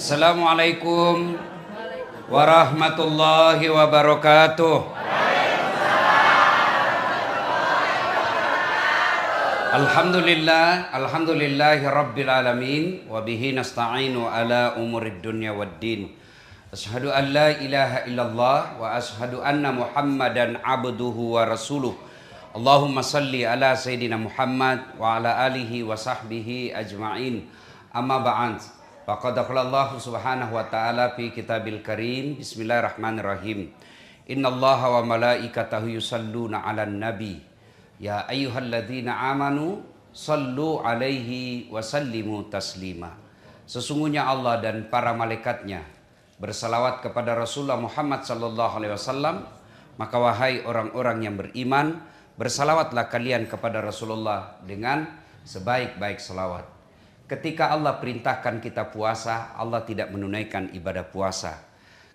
Assalamualaikum warahmatullahi wabarakatuh. Alhamdulillahi rabbil alamin wa bihi nasta'inu ala umurid dunya waddin. Asyhadu an la ilaha illallah wa asyhadu anna Muhammadan abduhu wa rasuluh. Allahumma salli ala sayyidina Muhammad wa ala alihi wa sahbihi ajma'in. Amma ba'd. Faqad qala Allah subhanahu wa ta'ala fi kitabil karim. Bismillahirrahmanirrahim. Innallaha wa malaikatahu yusalluna 'alan nabi. Ya ayyuhalladzina amanu sallu 'alaihi wa sallimu taslima. Sesungguhnya Allah dan para malaikatnya bersalawat kepada Rasulullah Muhammad sallallahu alaihi wasallam. Maka wahai orang-orang yang beriman, bersalawatlah kalian kepada Rasulullah dengan sebaik-baik salawat. Ketika Allah perintahkan kita puasa, Allah tidak menunaikan ibadah puasa.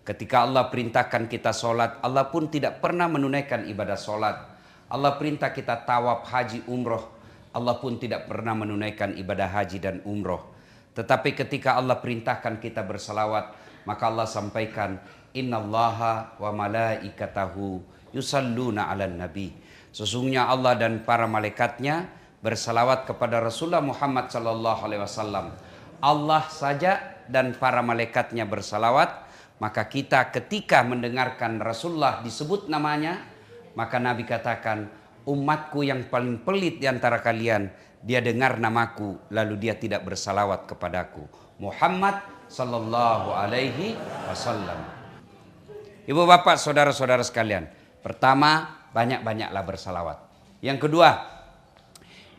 Ketika Allah perintahkan kita sholat, Allah pun tidak pernah menunaikan ibadah sholat. Allah perintah kita tawaf, haji, umroh, Allah pun tidak pernah menunaikan ibadah haji dan umroh. Tetapi ketika Allah perintahkan kita bersalawat, maka Allah sampaikan, Innallaha wa malaikatahu yusalluna 'alan nabi. Sesungguhnya Allah dan para malaikatnya bersalawat kepada Rasulullah Muhammad sallallahu alaihi wasallam. Allah saja dan para malaikatnya bersalawat, maka kita ketika mendengarkan Rasulullah disebut namanya, maka Nabi katakan, umatku yang paling pelit di antara kalian, dia dengar namaku lalu dia tidak bersalawat kepadaku. Muhammad sallallahu alaihi wasallam. Ibu bapak, saudara-saudara sekalian, pertama, banyak-banyaklah bersalawat. Yang kedua,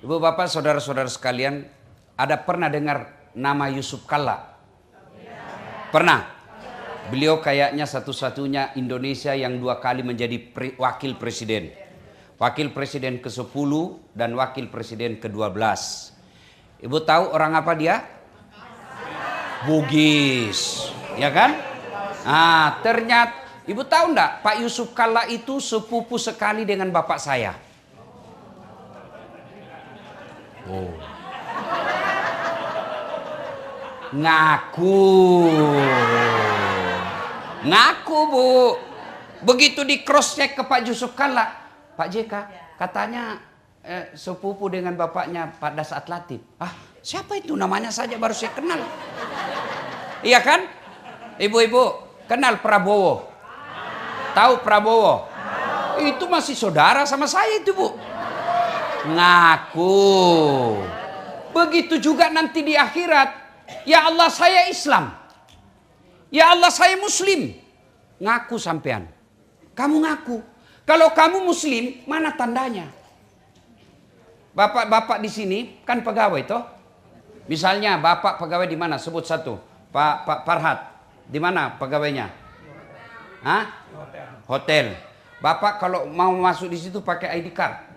ibu bapak, saudara-saudara sekalian, ada pernah dengar nama Yusuf Kalla? Pernah? Beliau kayaknya satu-satunya Indonesia yang 2 kali menjadi wakil presiden. Wakil presiden ke-10 dan wakil presiden ke-12. Ibu tahu orang apa dia? Bugis. Ya kan? Nah, ternyata ibu tahu enggak, Pak Yusuf Kalla itu sepupu sekali dengan bapak saya. Oh. Ngaku Bu. Begitu di cross check ke Pak Yusuf Kalla, Pak JK katanya sepupu dengan bapaknya pada saat Latif. Ah, siapa itu, namanya saja baru saya kenal. Iya kan? Ibu-ibu kenal Prabowo? Tahu Prabowo? Itu masih saudara sama saya itu Bu. Ngaku. Begitu juga nanti di akhirat. Ya Allah, saya Islam. Ya Allah, saya Muslim. Ngaku sampean. Kamu ngaku. Kalau kamu Muslim, mana tandanya? Bapak-bapak di sini kan pegawai toh? Misalnya bapak pegawai di mana? Sebut satu. Pak Farhad. Di mana pegawainya? Hah? Hotel. Bapak kalau mau masuk di situ pakai ID card.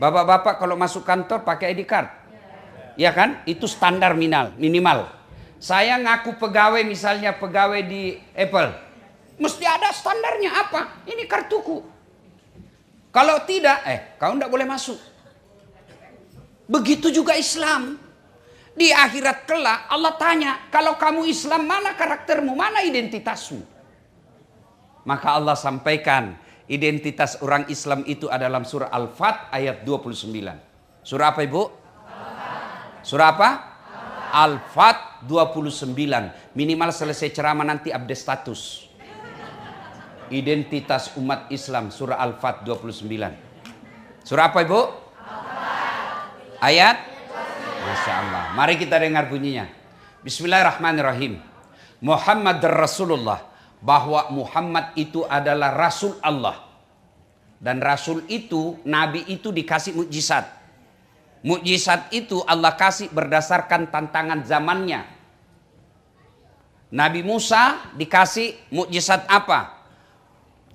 Bapak-bapak kalau masuk kantor pakai ID card. Ya kan? Itu standar minimal. Saya ngaku pegawai, misalnya pegawai di Apple. Mesti ada standarnya apa? Ini kartuku. Kalau tidak, kau tidak boleh masuk. Begitu juga Islam. Di akhirat kelak Allah tanya, kalau kamu Islam, mana karaktermu, mana identitasmu? Maka Allah sampaikan, identitas orang Islam itu adalah surah Al-Fat ayat 29. Surah apa Ibu? Surah apa? Al-Fat 29. Minimal selesai ceramah nanti update status. Identitas umat Islam, surah Al-Fat 29. Surah apa Ibu? Ayat? Masya Allah. Mari kita dengar bunyinya. Bismillahirrahmanirrahim. Muhammad Rasulullah. Bahwa Muhammad itu adalah Rasul Allah. Dan Rasul itu, Nabi itu dikasih mukjizat. Mukjizat itu Allah kasih berdasarkan tantangan zamannya. Nabi Musa dikasih mukjizat apa?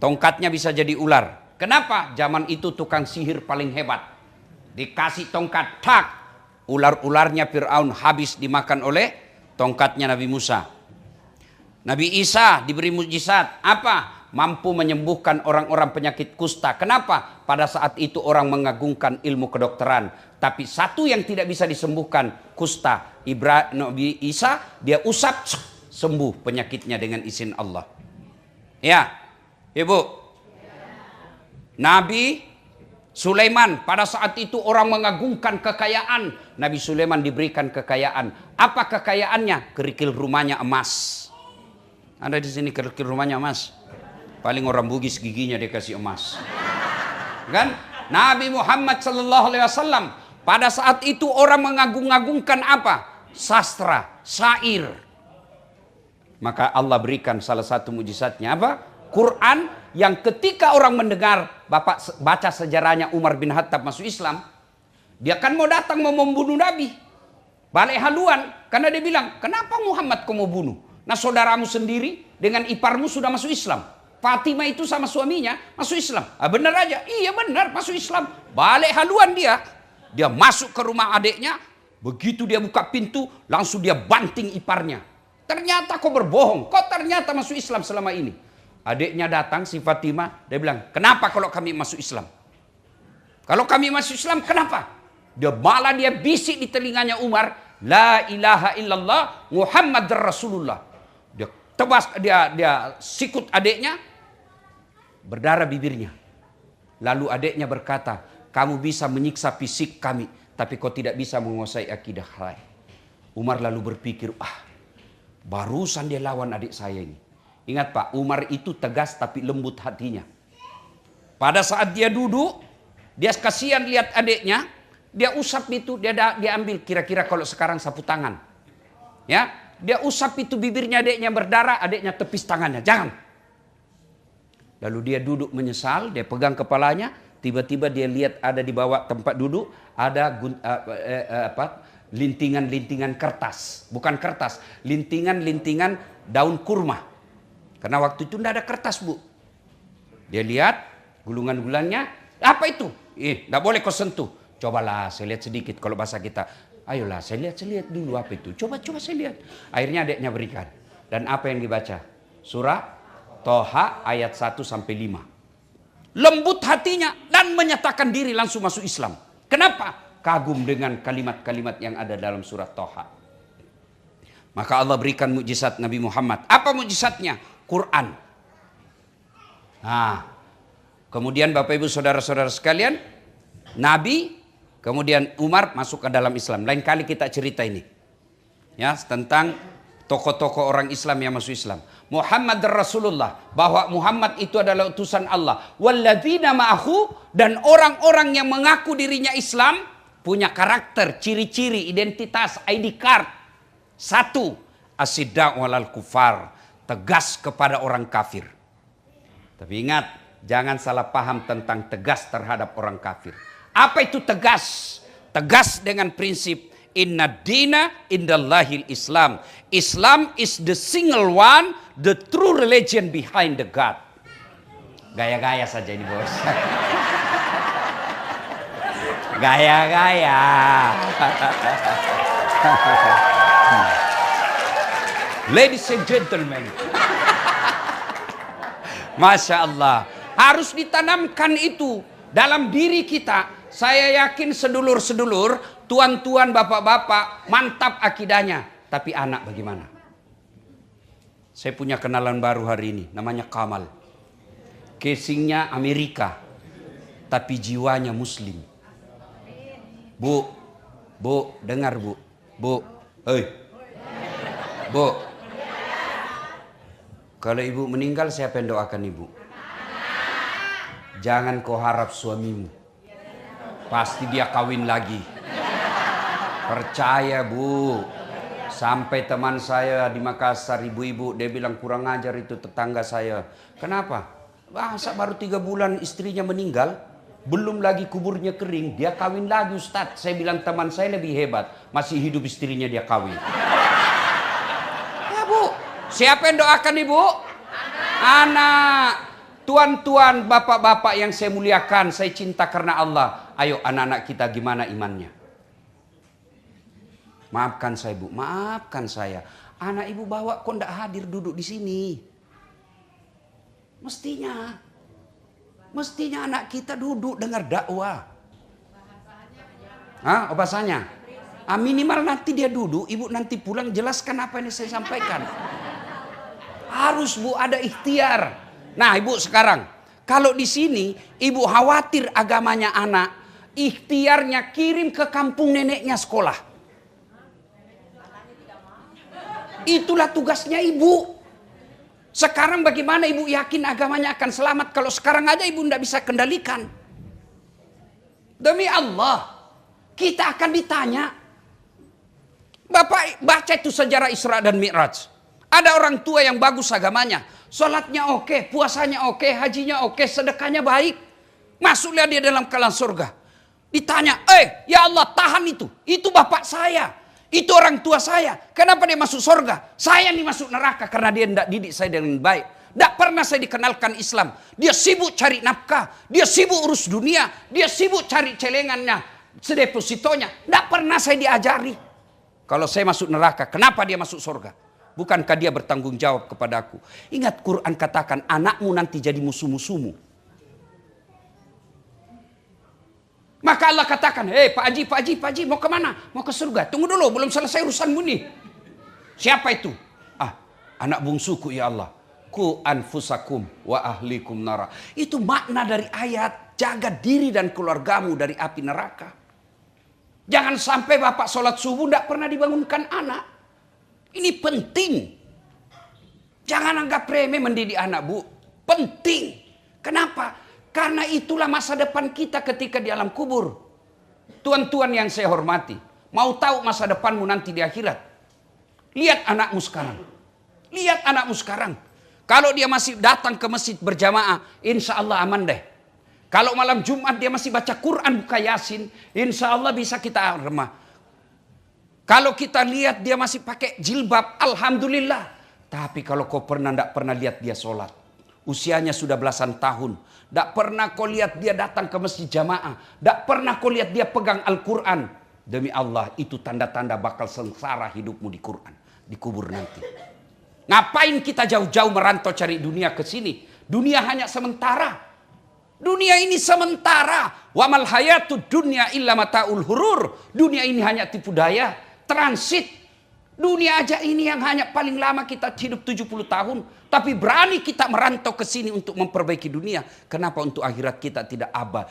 Tongkatnya bisa jadi ular. Kenapa? Zaman itu tukang sihir paling hebat. Dikasih tongkat, tak. Ular-ularnya Fir'aun habis dimakan oleh tongkatnya Nabi Musa. Nabi Isa diberi mukjizat apa? Mampu menyembuhkan orang-orang penyakit kusta. Kenapa? Pada saat itu orang mengagungkan ilmu kedokteran. Tapi satu yang tidak bisa disembuhkan, kusta. Nabi Isa dia usap, sembuh penyakitnya dengan izin Allah. Ya, Ibu. Nabi Sulaiman pada saat itu orang mengagungkan kekayaan. Nabi Sulaiman diberikan kekayaan. Apa kekayaannya? Kerikil rumahnya emas. Ada di sini kerikil rumahnya emas. Paling orang Bugis giginya dikasih emas. Kan? Nabi Muhammad sallallahu alaihi wasallam pada saat itu orang mengagung-agungkan apa? Sastra, syair. Maka Allah berikan salah satu mujizatnya apa? Quran, yang ketika orang mendengar, Bapak baca sejarahnya Umar bin Khattab masuk Islam, dia kan mau datang mau membunuh Nabi. Balik haluan, karena dia bilang, kenapa Muhammad kau mau bunuh? Nah saudaramu sendiri dengan iparmu sudah masuk Islam. Fatimah itu sama suaminya masuk Islam. Ah, benar aja, iya benar masuk Islam. Balik haluan dia masuk ke rumah adiknya, begitu dia buka pintu, langsung dia banting iparnya. Ternyata kau berbohong, kau ternyata masuk Islam selama ini. Adiknya datang, si Fatimah, dia bilang, kenapa kalau kami masuk Islam? Kalau kami masuk Islam, kenapa? Dia bisik di telinganya Umar, la ilaha illallah Muhammad Rasulullah. Dia tebas, dia sikut adiknya, berdarah bibirnya. Lalu adiknya berkata, kamu bisa menyiksa fisik kami, tapi kau tidak bisa menguasai akidah saya. Umar lalu berpikir, barusan dia lawan adik saya ini. Ingat Pak, Umar itu tegas tapi lembut hatinya. Pada saat dia duduk, dia kasihan lihat adiknya, dia usap itu, dia ambil kira-kira kalau sekarang sapu tangan. Ya, dia usap itu bibirnya adiknya berdarah, adiknya tepis tangannya, jangan. Lalu dia duduk menyesal, dia pegang kepalanya, tiba-tiba dia lihat ada di bawah tempat duduk ada lintingan-lintingan kertas, bukan kertas, lintingan-lintingan daun kurma. Karena waktu itu tidak ada kertas, Bu. Dia lihat gulungan-gulungannya, apa itu? Tidak boleh kau sentuh. Cobalah saya lihat sedikit kalau bahasa kita. Ayolah saya lihat dulu apa itu. Coba saya lihat. Akhirnya adiknya berikan. Dan apa yang dibaca? Surah Toha ayat 1 sampai 5. Lembut hatinya dan menyatakan diri langsung masuk Islam. Kenapa? Kagum dengan kalimat-kalimat yang ada dalam surah Toha. Maka Allah berikan mukjizat Nabi Muhammad. Apa mukjizatnya? Quran. Nah, kemudian Bapak Ibu saudara-saudara sekalian, Nabi, kemudian Umar masuk ke dalam Islam. Lain kali kita cerita ini. Ya, tentang tokoh-tokoh orang Islam yang masuk Islam. Muhammad Rasulullah, bahwa Muhammad itu adalah utusan Allah. Walladzina ma'ahu, dan orang-orang yang mengaku dirinya Islam punya karakter, ciri-ciri, identitas, ID card. Satu, asyidda' walal kufar, tegas kepada orang kafir. Tapi ingat, jangan salah paham tentang tegas terhadap orang kafir. Apa itu tegas? Tegas dengan prinsip inna dina indallahil Islam. Islam is the single one, the true religion behind the God. Gaya-gaya saja ini bos. Gaya-gaya. Ladies and gentlemen. Masya Allah. Harus ditanamkan itu dalam diri kita. Saya yakin sedulur-sedulur, tuan-tuan, bapak-bapak, mantap akidahnya. Tapi anak bagaimana? Saya punya kenalan baru hari ini. Namanya Kamal. Casingnya Amerika. Tapi jiwanya Muslim. Bu, dengar Bu. Bu, Bu. Kalau ibu meninggal, siapa yang doakan ibu? Jangan kau harap suamimu. Pasti dia kawin lagi. Percaya Bu. Sampai teman saya di Makassar, ibu-ibu, dia bilang kurang ajar itu tetangga saya. Kenapa? Masa baru 3 bulan istrinya meninggal, belum lagi kuburnya kering, dia kawin lagi Ustadz. Saya bilang teman saya lebih hebat, masih hidup istrinya dia kawin. Ya Bu, siapa yang doakan ibu? Anak. Tuan-tuan, bapak-bapak yang saya muliakan, saya cinta karena Allah. Ayo anak-anak kita gimana imannya? Maafkan saya Bu, maafkan saya. Anak ibu bawa kok tidak hadir duduk di sini. Mestinya anak kita duduk dengar dakwah. Bahasanya? Minimal nanti dia duduk, ibu nanti pulang jelaskan apa yang saya sampaikan. Harus Bu ada ikhtiar. Nah Ibu sekarang, kalau di sini Ibu khawatir agamanya anak, ikhtiarnya kirim ke kampung neneknya sekolah. Itulah tugasnya Ibu. Sekarang bagaimana Ibu yakin agamanya akan selamat kalau sekarang aja Ibu tidak bisa kendalikan? Demi Allah, kita akan ditanya. Bapak baca itu sejarah Isra dan Mi'raj. Ada orang tua yang bagus agamanya. Sholatnya oke, puasanya oke, hajinya oke, sedekahnya baik. Masuklah dia dalam kelan surga. Ditanya, ya Allah tahan itu. Itu bapak saya. Itu orang tua saya. Kenapa dia masuk surga? Saya nih masuk neraka karena dia tidak didik saya dengan baik. Tidak pernah saya dikenalkan Islam. Dia sibuk cari nafkah. Dia sibuk urus dunia. Dia sibuk cari celengannya, sedepositonya. Tidak pernah saya diajari. Kalau saya masuk neraka, kenapa dia masuk surga? Bukankah dia bertanggung jawab kepada aku? Ingat Quran katakan anakmu nanti jadi musuh-musuhmu. Maka Allah katakan, Pak Haji, mau kemana? Mau ke surga. Tunggu dulu, belum selesai urusanmu nih. Siapa itu? Anak bungsuku ya Allah. Ku anfusakum wa ahlikum nara. Itu makna dari ayat, jaga diri dan keluargamu dari api neraka. Jangan sampai bapak sholat subuh tidak pernah dibangunkan anak. Ini penting. Jangan anggap remeh mendidik anak Bu. Penting. Kenapa? Karena itulah masa depan kita ketika di alam kubur. Tuan-tuan yang saya hormati. Mau tahu masa depanmu nanti di akhirat? Lihat anakmu sekarang. Lihat anakmu sekarang. Kalau dia masih datang ke masjid berjamaah, insya Allah aman deh. Kalau malam Jumat dia masih baca Quran, buka Yasin, insya Allah bisa kita remah. Kalau kita lihat dia masih pakai jilbab, alhamdulillah. Tapi kalau kau tidak pernah lihat dia sholat, usianya sudah belasan tahun, tidak pernah kau lihat dia datang ke masjid jamaah, tidak pernah kau lihat dia pegang Al-Quran, demi Allah itu tanda-tanda bakal sengsara hidupmu di Quran, di kubur nanti. Ngapain kita jauh-jauh merantau cari dunia ke sini? Dunia hanya sementara. Dunia ini sementara. Wa mal hayatud dunya illa mataul hurur. Dunia ini hanya tipu daya, transit. Dunia aja ini yang hanya paling lama kita hidup 70 tahun. Tapi berani kita merantau ke sini untuk memperbaiki dunia. Kenapa untuk akhirat kita tidak abai?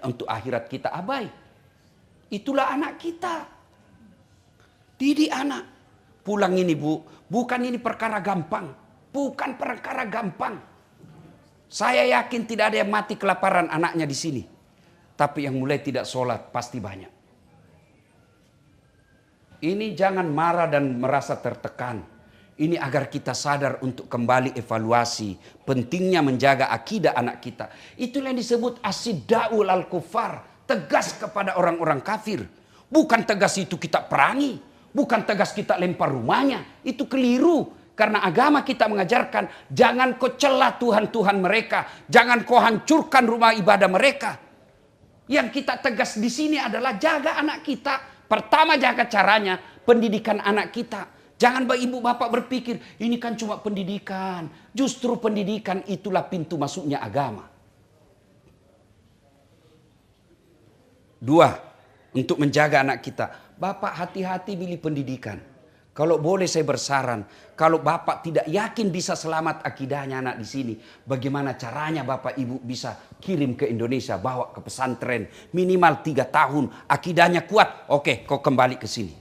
Untuk akhirat kita abai. Itulah anak kita. Didik anak. Pulang ini Bu, bukan ini perkara gampang. Bukan perkara gampang. Saya yakin tidak ada yang mati kelaparan anaknya di sini. Tapi yang mulai tidak sholat pasti banyak. Ini jangan marah dan merasa tertekan. Ini agar kita sadar untuk kembali evaluasi. Pentingnya menjaga akidah anak kita. Itulah yang disebut asiddaul al-kufar. Tegas kepada orang-orang kafir. Bukan tegas itu kita perangi. Bukan tegas kita lempar rumahnya. Itu keliru. Karena agama kita mengajarkan. Jangan kau celah Tuhan-Tuhan mereka. Jangan kau hancurkan rumah ibadah mereka. Yang kita tegas di sini adalah jaga anak kita. Pertama jaga caranya. Pendidikan anak kita. Jangan ibu bapak berpikir. Ini kan cuma pendidikan. Justru pendidikan itulah pintu masuknya agama. 2. Untuk menjaga anak kita. Bapak hati-hati pilih pendidikan. Kalau boleh saya bersaran, kalau bapak tidak yakin bisa selamat akidahnya anak di sini, bagaimana caranya bapak ibu bisa kirim ke Indonesia, bawa ke pesantren minimal 3 tahun, akidahnya kuat, oke, kau kembali ke sini.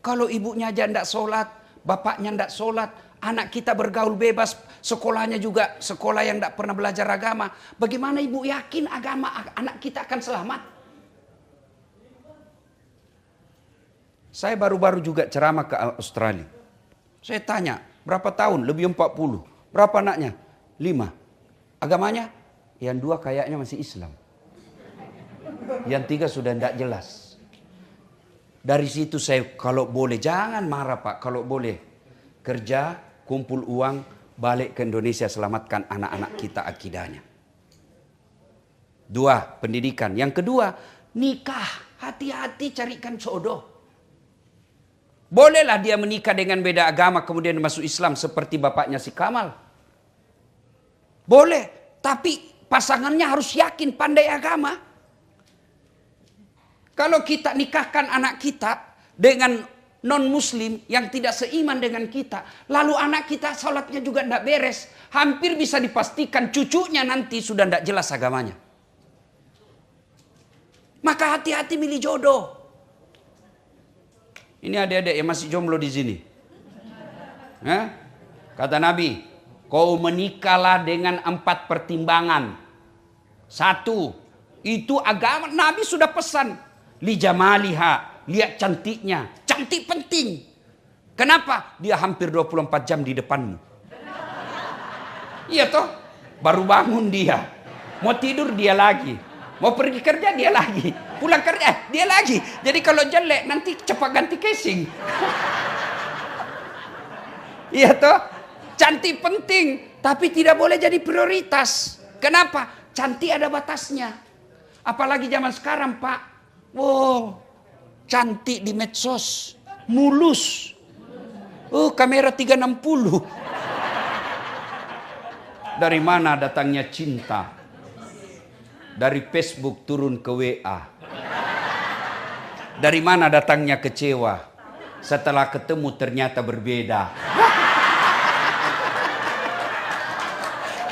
Kalau ibunya aja tidak sholat, bapaknya tidak sholat, anak kita bergaul bebas, sekolahnya juga sekolah yang tidak pernah belajar agama, bagaimana ibu yakin agama anak kita akan selamat? Saya baru-baru juga ceramah ke Australia. Saya tanya, berapa tahun? Lebih 40. Berapa anaknya? 5. Agamanya? Yang 2 kayaknya masih Islam. Yang 3 sudah tidak jelas. Dari situ saya, kalau boleh, jangan marah Pak. Kalau boleh, kerja, kumpul uang, balik ke Indonesia, selamatkan anak-anak kita akidahnya. 2, pendidikan. Yang kedua, nikah. Hati-hati carikan jodoh. Bolehlah dia menikah dengan beda agama kemudian masuk Islam seperti bapaknya si Kamal. Boleh, tapi pasangannya harus yakin pandai agama. Kalau kita nikahkan anak kita dengan non-muslim yang tidak seiman dengan kita. Lalu anak kita sholatnya juga tidak beres. Hampir bisa dipastikan cucunya nanti sudah tidak jelas agamanya. Maka hati-hati milih jodoh. Ini adik-adik yang masih jomblo di sini. Kata Nabi, kau menikahlah dengan 4 pertimbangan. 1, itu agama. Nabi sudah pesan. Li jamaliha, lihat cantiknya. Cantik penting. Kenapa? Dia hampir 24 jam di depanmu. Iya toh? Baru bangun dia. Mau tidur dia lagi. Mau pergi kerja dia lagi. Pulang kerja dia lagi. Jadi kalau jelek nanti cepat ganti casing. Iya toh? Cantik penting, tapi tidak boleh jadi prioritas. Kenapa? Cantik ada batasnya. Apalagi zaman sekarang, Pak. Wow, cantik di medsos, mulus. Oh, kamera 360. Dari mana datangnya cinta? Dari Facebook turun ke WA. Dari mana datangnya kecewa? Setelah ketemu ternyata berbeda.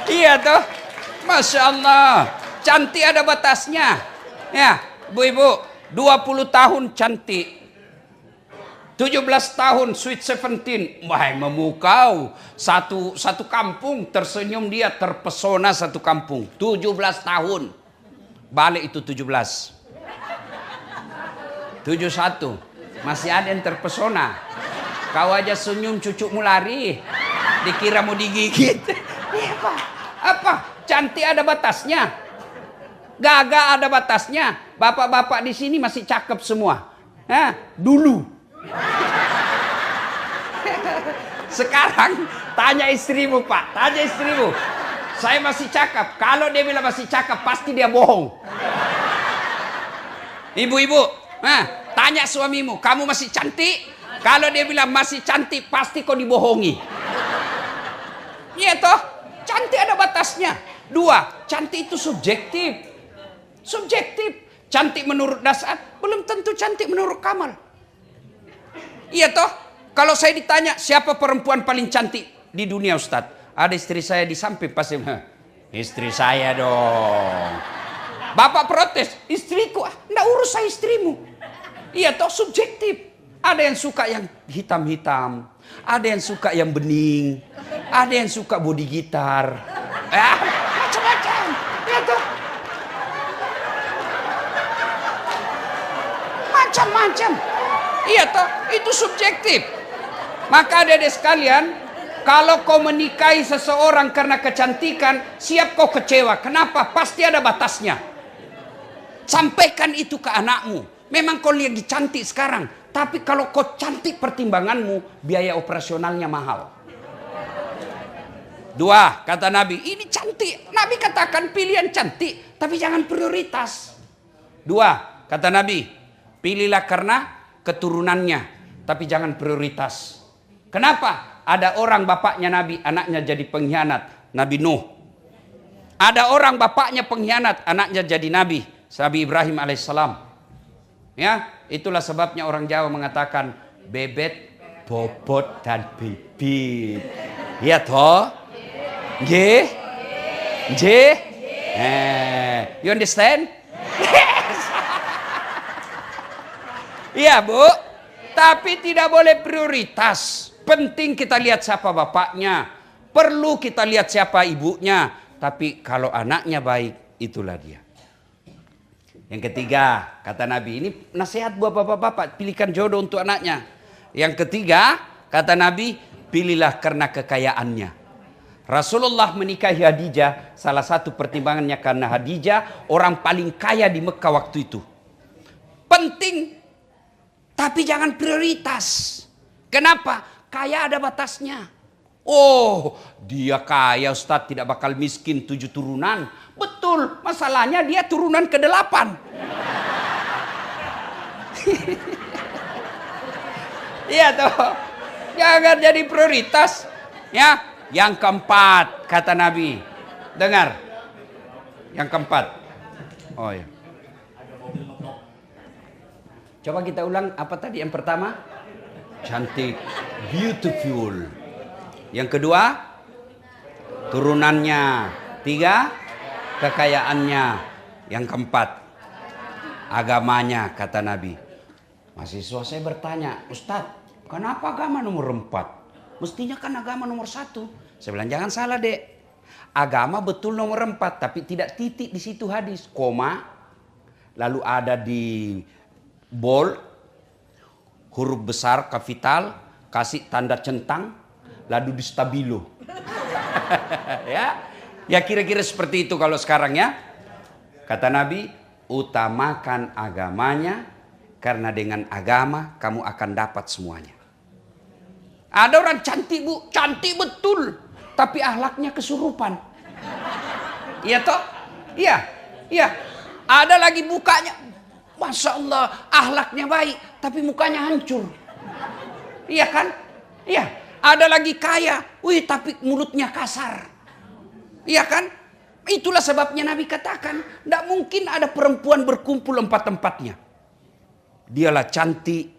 Iya toh? Masya Allah. Cantik ada batasnya. Ya, ibu-ibu. 20 tahun cantik. 17 tahun sweet 17. Wah, memukau. Satu kampung tersenyum dia, terpesona satu kampung. 17 tahun. Balik itu 17. 71. Masih ada yang terpesona. Kau aja senyum cucukmu lari. Dikira mau digigit. Apa? Cantik ada batasnya. Gagah ada batasnya. Bapak-bapak di sini masih cakep semua. Dulu. Sekarang tanya istrimu, Pak. Tanya istrimu. Saya masih cakep. Kalau dia bilang masih cakep, pasti dia bohong. Ibu-ibu, tanya suamimu, kamu masih cantik? Kalau dia bilang masih cantik, pasti kau dibohongi. Iya toh? Cantik ada batasnya. 2, cantik itu subjektif. Subjektif. Cantik menurut Dasar, belum tentu cantik menurut Kamal. Iya toh? Kalau saya ditanya siapa perempuan paling cantik di dunia, Ustadz? Ada istri saya di samping pasti. Istri saya dong. Bapak protes, istriku. Nggak urus saya istrimu. Iya toh, subjektif. Ada yang suka yang hitam-hitam. Ada yang suka yang bening. Ada yang suka body gitar. Macam-macam. Ya toh. Macam-macam. Iya toh, itu subjektif. Maka adik-adik sekalian, kalau kau menikahi seseorang karena kecantikan, siap kau kecewa. Kenapa? Pasti ada batasnya. Sampaikan itu ke anakmu. Memang kau lagi cantik sekarang, tapi kalau kau cantik pertimbanganmu, biaya operasionalnya mahal. 2, kata Nabi, ini cantik. Nabi katakan pilihan cantik, tapi jangan prioritas. 2, kata Nabi, pilihlah karena keturunannya, tapi jangan prioritas. Kenapa? Ada orang bapaknya Nabi, anaknya jadi pengkhianat. Nabi Nuh. Ada orang bapaknya pengkhianat, anaknya jadi Nabi. Nabi Ibrahim alaihissalam. Ya, itulah sebabnya orang Jawa mengatakan bebet, bobot, dan bibit. Ya toh? J? You understand? Yes. Iya, Bu. Tapi tidak boleh prioritas. Penting kita lihat siapa bapaknya. Perlu kita lihat siapa ibunya. Tapi kalau anaknya baik, itulah dia. Yang ketiga, kata Nabi, ini nasihat buat bapak-bapak, pilihkan jodoh untuk anaknya. Yang ketiga, kata Nabi, pilihlah karena kekayaannya. Rasulullah menikahi Khadijah, salah satu pertimbangannya karena Khadijah orang paling kaya di Mekah waktu itu. Penting, tapi jangan prioritas. Kenapa? Kaya ada batasnya. Oh, dia kaya Ustadz, tidak bakal miskin 7 turunan. Betul, masalahnya dia turunan ke-8. Iya toh. Jangan jadi prioritas. Ya, yang keempat kata Nabi. Dengar. Yang keempat. Oh ya. Coba kita ulang apa tadi yang pertama? cantik, beautiful. Yang kedua, turunannya. Tiga, kekayaannya. Yang keempat, agamanya, kata Nabi. Mahasiswa saya bertanya, Ustadz, kenapa agama nomor 4? Mestinya kan agama nomor 1. Saya bilang, jangan salah dek. Agama betul nomor 4, tapi tidak titik di situ hadis. Koma, lalu ada di bold, huruf besar, kapital, kasih tanda centang, lalu di stabilo. Ya kira-kira seperti itu kalau sekarang ya. Kata Nabi, utamakan agamanya, karena dengan agama kamu akan dapat semuanya. Ada orang cantik bu, cantik betul, tapi akhlaknya kesurupan. Iya toh? Iya. Ada lagi mukanya, Masya Allah, akhlaknya baik, tapi mukanya hancur. Iya kan? Iya. Ada lagi kaya, tapi mulutnya kasar. Iya kan? Itulah sebabnya Nabi katakan, tidak mungkin ada perempuan berkumpul empat-empatnya. Dialah cantik,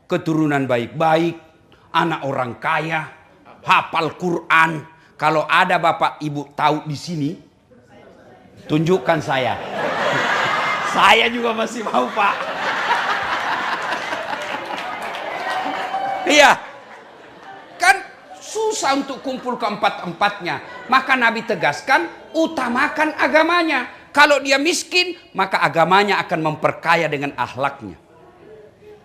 keturunan baik-baik, anak orang kaya, hafal Quran. Kalau ada bapak ibu tahu di sini, tunjukkan saya. Saya juga masih mau pak. Iya. Kan susah untuk kumpul keempat-empatnya. Maka Nabi tegaskan, utamakan agamanya. Kalau dia miskin, maka agamanya akan memperkaya dengan akhlaknya.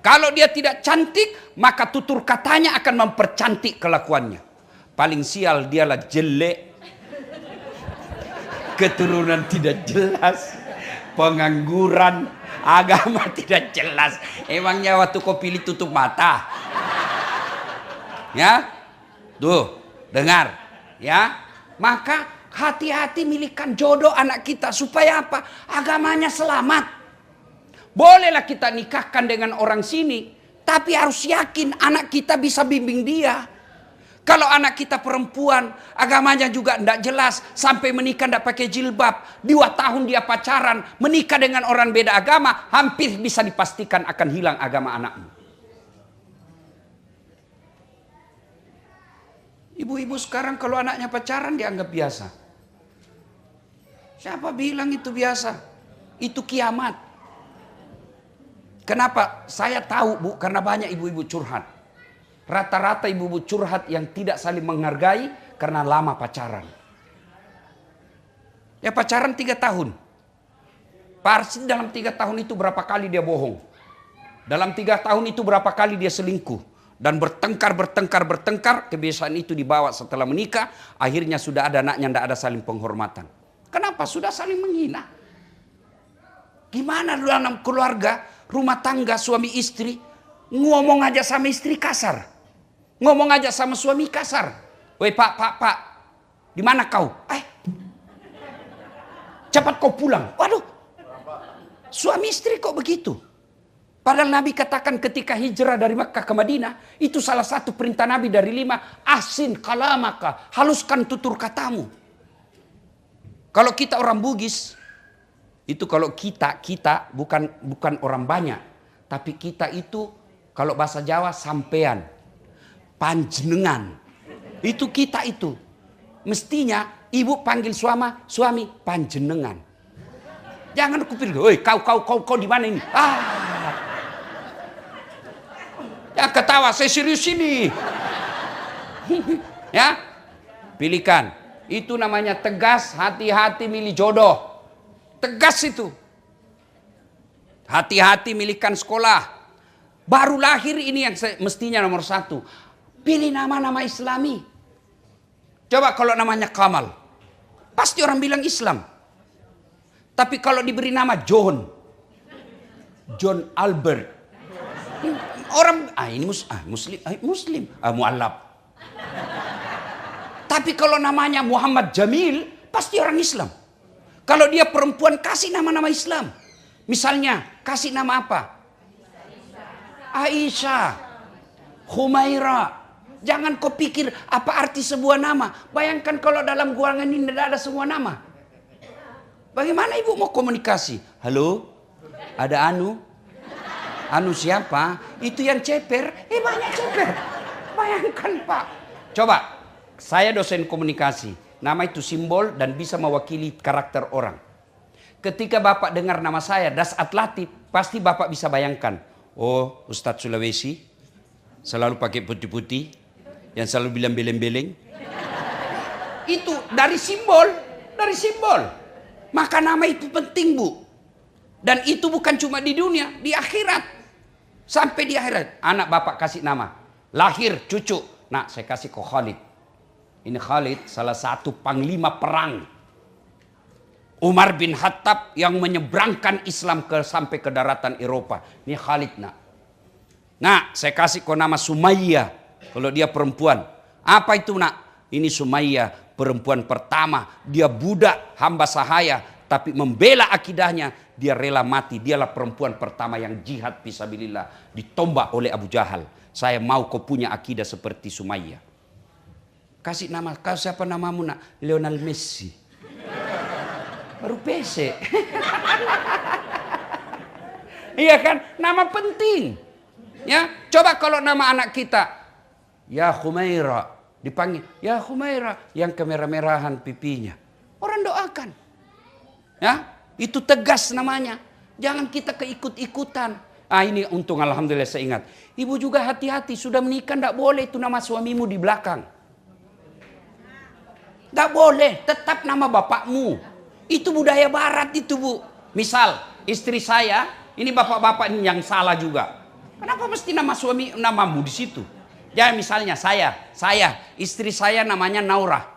Kalau dia tidak cantik, maka tutur katanya akan mempercantik kelakuannya. Paling sial dialah jelek, keturunan tidak jelas, pengangguran, agama tidak jelas. Emangnya waktu kau pilih tutup mata? Ya, tuh dengar, ya. Maka hati-hati milihkan jodoh anak kita supaya apa? Agamanya selamat. Bolehlah kita nikahkan dengan orang sini, tapi harus yakin anak kita bisa bimbing dia. Kalau anak kita perempuan, agamanya juga tidak jelas, sampai menikah tidak pakai jilbab, 2 tahun dia pacaran, menikah dengan orang beda agama, hampir bisa dipastikan akan hilang agama anakmu. Ibu-ibu sekarang kalau anaknya pacaran dianggap biasa. Siapa bilang itu biasa? Itu kiamat. Kenapa? Saya tahu bu, karena banyak ibu-ibu curhat. Rata-rata ibu-ibu curhat yang tidak saling menghargai karena lama pacaran. Ya pacaran 3 tahun. Pasti dalam 3 tahun itu berapa kali dia bohong. Dalam 3 tahun itu berapa kali dia selingkuh. Dan bertengkar, kebiasaan itu dibawa setelah menikah, akhirnya sudah ada anaknya, tidak ada saling penghormatan. Kenapa? Sudah saling menghina. Gimana dalam keluarga, rumah tangga, suami istri, ngomong aja sama istri kasar. Ngomong aja sama suami kasar. Woi pak, di mana kau? Cepat kau pulang. Waduh, suami istri kok begitu? Padahal Nabi katakan ketika hijrah dari Makkah ke Madinah, itu salah satu perintah Nabi dari 5, ahsin kalamaka, haluskan tutur katamu. Kalau kita orang Bugis, itu kalau kita bukan orang banyak, tapi kita itu kalau bahasa Jawa sampean, panjenengan. Itu kita itu. Mestinya ibu panggil suami panjenengan. Jangan aku pilih, "Oi, kau di mana ini?" Ya ketawa, saya serius ini. Ya, pilihkan. Itu namanya tegas, hati-hati milih jodoh. Tegas itu. Hati-hati milihkan sekolah. Baru lahir ini yang mestinya nomor 1. Pilih nama-nama Islami. Coba kalau namanya Kamal, pasti orang bilang Islam. Tapi kalau diberi nama John Albert, orang ini muslim, mu'allab. Tapi kalau namanya Muhammad Jamil, pasti orang Islam. Kalau dia perempuan, kasih nama-nama Islam. Misalnya, kasih nama apa? Aisyah, Humaira. Jangan kau pikir apa arti sebuah nama. Bayangkan kalau dalam ruangan ini tidak ada semua nama. Bagaimana ibu mau komunikasi? Halo, ada Anu, Anu siapa? Itu yang ceper. Banyak ceper. Bayangkan Pak. Coba, saya dosen komunikasi. Nama itu simbol dan bisa mewakili karakter orang. Ketika Bapak dengar nama saya, Dasat Latif, pasti Bapak bisa bayangkan. Oh, Ustadz Sulawesi, selalu pakai putih-putih, yang selalu bilang beleng-beleng. Itu dari simbol, dari simbol. Maka nama itu penting, Bu. Dan itu bukan cuma di dunia, di akhirat. Sampai di akhirat, anak Bapak kasih nama. Lahir cucu, nah saya kasih ke Khalid. Ini Khalid salah satu panglima perang Umar bin Khattab yang menyeberangkan Islam sampai ke daratan Eropa. Ini Khalid nak. Nah, saya kasih kau nama Sumayyah. Kalau dia perempuan. Apa itu nak? Ini Sumayyah, perempuan pertama. Dia budak, hamba sahaya. Tapi membela akidahnya. Dia rela mati. Dialah perempuan pertama yang jihad fisabilillah. Ditombak oleh Abu Jahal. Saya mau kau punya akidah seperti Sumayyah. Kasih nama, kau siapa namamu nak? Lionel Messi. Baru PC. Iya kan? Nama penting. Ya, coba kalau nama anak kita Ya Khumaira, dipanggil Ya Khumaira, yang kemerah-merahan pipinya. Orang doakan. Ya, itu tegas namanya. Jangan kita keikut-ikutan. Ini untung alhamdulillah saya ingat. Ibu juga hati-hati, sudah menikah tidak boleh itu nama suamimu di belakang. Tidak boleh, tetap nama bapakmu. Itu budaya barat itu, Bu. Misal istri saya, ini bapak-bapak yang salah juga. Kenapa mesti nama suami namamu di situ? Ya misalnya saya, istri saya namanya Naura.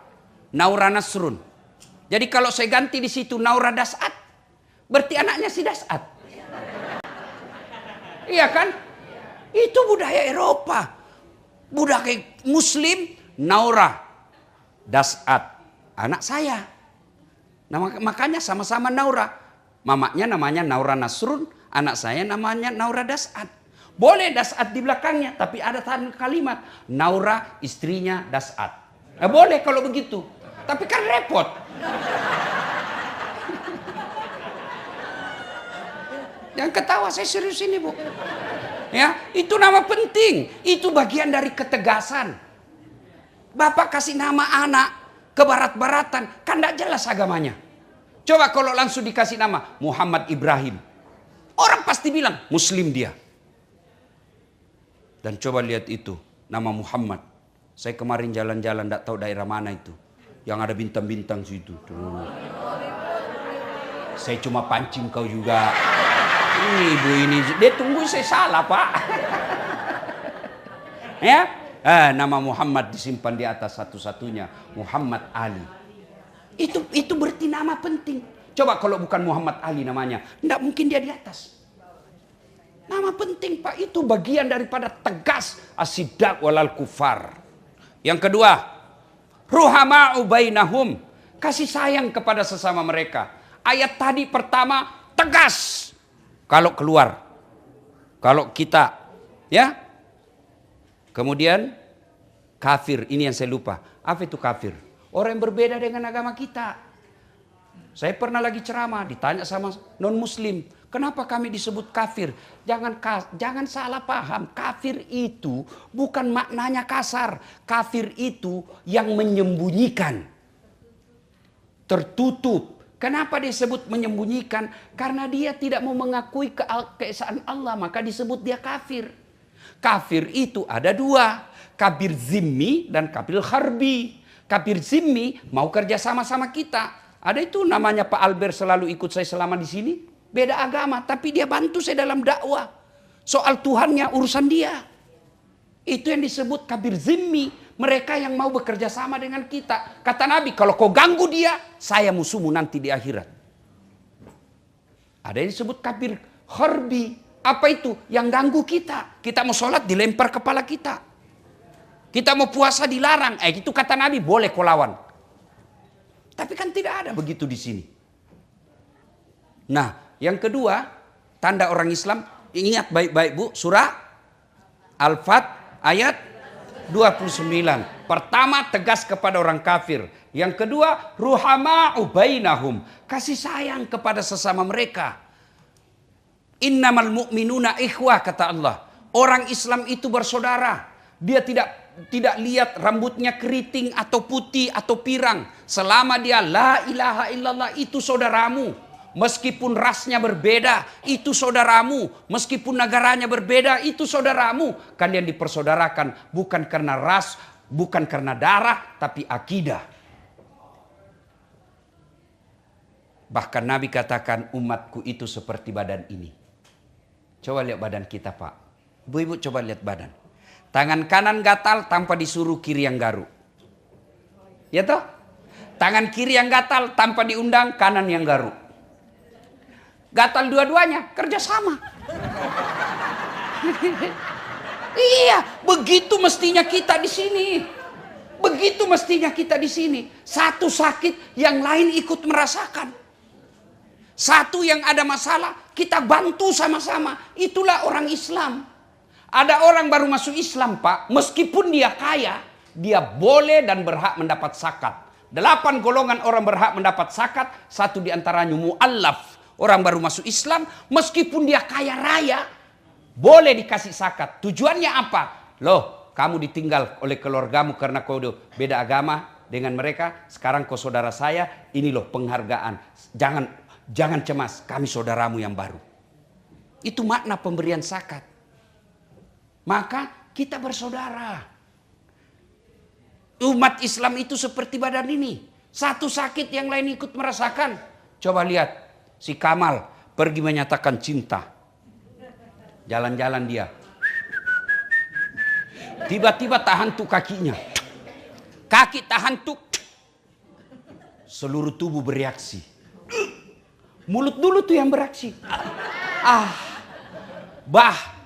Naura Nasrun. Jadi kalau saya ganti di situ Naura Dasat, berarti anaknya si Dasat. Iya kan? Itu budaya Eropa. Budaya Muslim Naura Dasat. Anak saya. Nah, makanya sama-sama Naura. Mamanya namanya Naura Nasrun, anak saya namanya Naura Dasat. Boleh Dasat di belakangnya, tapi ada kalimat Naura istrinya Dasat. Boleh kalau begitu. Tapi kan repot. Jangan ketawa, saya serius ini, Bu. Ya, itu nama penting. Itu bagian dari ketegasan. Bapak kasih nama anak ke barat-baratan, kan tidak jelas agamanya. Coba kalau langsung dikasih nama Muhammad Ibrahim, orang pasti bilang Muslim dia. Dan coba lihat itu, nama Muhammad. Saya kemarin jalan-jalan, tidak tahu daerah mana itu, yang ada bintang-bintang situ. Tuh. Saya cuma pancing kau juga. Ibu ini, dia tunggu saya salah Pak. Ya. Nama Muhammad disimpan di atas satu-satunya, Muhammad Ali. Itu berarti nama penting. Coba kalau bukan Muhammad Ali namanya, tidak mungkin dia di atas. Nama penting Pak, itu bagian daripada tegas asidak walal kufar. Yang kedua, ruhama'u bainahum, kasih sayang kepada sesama mereka. Ayat tadi pertama tegas kalau keluar, kalau kita, ya. Kemudian kafir, ini yang saya lupa. Apa itu kafir? Orang yang berbeda dengan agama kita. Saya pernah lagi ceramah, ditanya sama non-muslim, kenapa kami disebut kafir? Jangan salah paham, kafir itu bukan maknanya kasar. Kafir itu yang menyembunyikan, tertutup. Kenapa disebut menyembunyikan? Karena dia tidak mau mengakui keesaan Allah, maka disebut dia kafir. Kafir itu ada dua, kafir zimmi dan kafir harbi. Kafir zimmi mau kerja sama-sama kita. Ada itu namanya Pak Albert selalu ikut saya selama di sini. Beda agama, tapi dia bantu saya dalam dakwah. Soal Tuhannya urusan dia. Itu yang disebut kafir zimmi. Mereka yang mau bekerja sama dengan kita. Kata Nabi, kalau kau ganggu dia, saya musuhmu nanti di akhirat. Ada yang disebut kafir harbi. Apa itu? Yang ganggu kita. Kita mau sholat dilempar kepala kita. Kita mau puasa dilarang. Itu kata Nabi, boleh kau lawan. Tapi kan tidak ada begitu di sini. Nah, yang kedua, tanda orang Islam, ingat baik-baik Bu, surah Al-Fat ayat 29. Pertama, tegas kepada orang kafir. Yang kedua, ruhama'u bainahum, kasih sayang kepada sesama mereka. Innamal mu'minuna ikhwah, kata Allah. Orang Islam itu bersaudara. Dia tidak lihat rambutnya keriting atau putih atau pirang. Selama dia la ilaha illallah, itu saudaramu. Meskipun rasnya berbeda, itu saudaramu. Meskipun negaranya berbeda, itu saudaramu. Kalian dipersaudarakan bukan karena ras, bukan karena darah, tapi akidah. Bahkan Nabi katakan, umatku itu seperti badan ini. Coba lihat badan kita, Pak. Ibu-ibu coba lihat badan. Tangan kanan gatal tanpa disuruh kiri yang garuk. Ya toh? Tangan kiri yang gatal tanpa diundang kanan yang garuk. Gatal dua-duanya, kerja sama. Iya, begitu mestinya kita di sini. Begitu mestinya kita di sini. Satu sakit, yang lain ikut merasakan. Satu yang ada masalah, kita bantu sama-sama. Itulah orang Islam. Ada orang baru masuk Islam, Pak. Meskipun dia kaya, dia boleh dan berhak mendapat zakat. 8 golongan orang berhak mendapat zakat. Satu diantaranya mu'allaf. Orang baru masuk Islam, meskipun dia kaya raya, boleh dikasih zakat. Tujuannya apa? Loh, kamu ditinggal oleh keluargamu karena kau udah beda agama dengan mereka. Sekarang kau saudara saya, ini loh penghargaan. Jangan cemas, kami saudaramu yang baru. Itu makna pemberian zakat. Maka kita bersaudara. Umat Islam itu seperti badan ini. Satu sakit, yang lain ikut merasakan. Coba lihat, si Kamal pergi menyatakan cinta. Jalan-jalan dia. Tiba-tiba tahan tuh kakinya. Kaki tahan tuh. Seluruh tubuh bereaksi. Mulut dulu tuh yang bereaksi.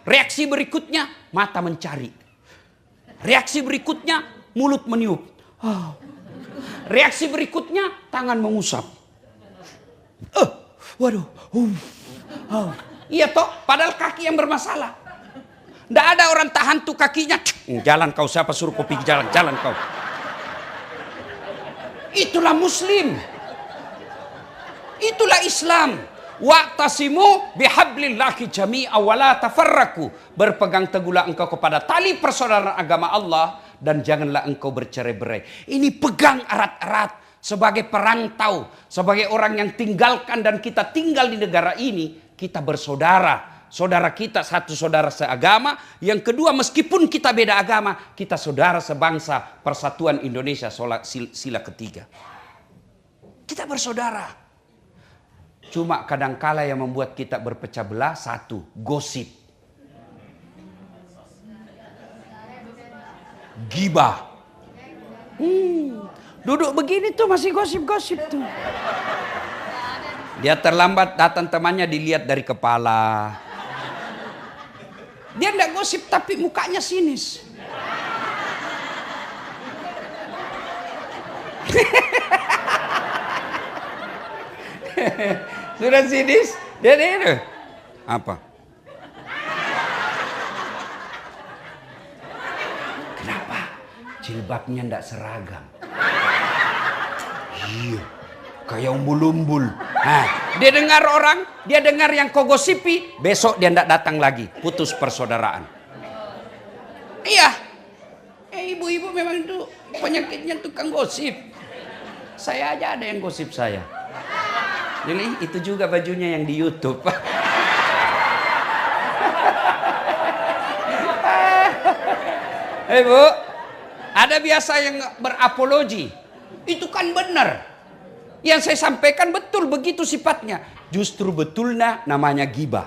Reaksi berikutnya, mata mencari. Reaksi berikutnya, mulut meniup. Reaksi berikutnya, tangan mengusap. Waduh. Iya toh, padahal kaki yang bermasalah. Tidak ada orang tahan tuh kakinya. Jalan kau, siapa suruh kau pergi jalan? Jalan kau. Itulah Muslim. Itulah Islam. Wa'tasimu bihablillahi jami'a wa la tafarraku. Berpegang teguhlah engkau kepada tali persaudaraan agama Allah dan janganlah engkau bercerai-berai. Ini pegang erat-erat sebagai perantau, sebagai orang yang tinggalkan dan kita tinggal di negara ini, kita bersaudara. Saudara kita satu saudara seagama, yang kedua meskipun kita beda agama, kita saudara sebangsa, Persatuan Indonesia sila ketiga. Kita bersaudara. Cuma kadangkala yang membuat kita berpecah belah satu, gosip. Gibah. Duduk begini tuh masih gosip-gosip tuh. Dia terlambat datang temannya dilihat dari kepala. Dia enggak gosip tapi mukanya sinis. Sudah sinis, dia itu apa? Kenapa? Jilbabnya enggak seragam. Iya, kayak umbul-umbul. Nah, dia dengar yang kau gosipi, besok dia enggak datang lagi, putus persaudaraan. Iya, ibu-ibu memang itu penyakitnya tukang gosip. Saya aja ada yang gosip saya. Jadi itu juga bajunya yang di YouTube. Bu, ada biasa yang berapologi. Itu kan benar. Yang saya sampaikan betul, begitu sifatnya. Justru betulnya namanya gibah.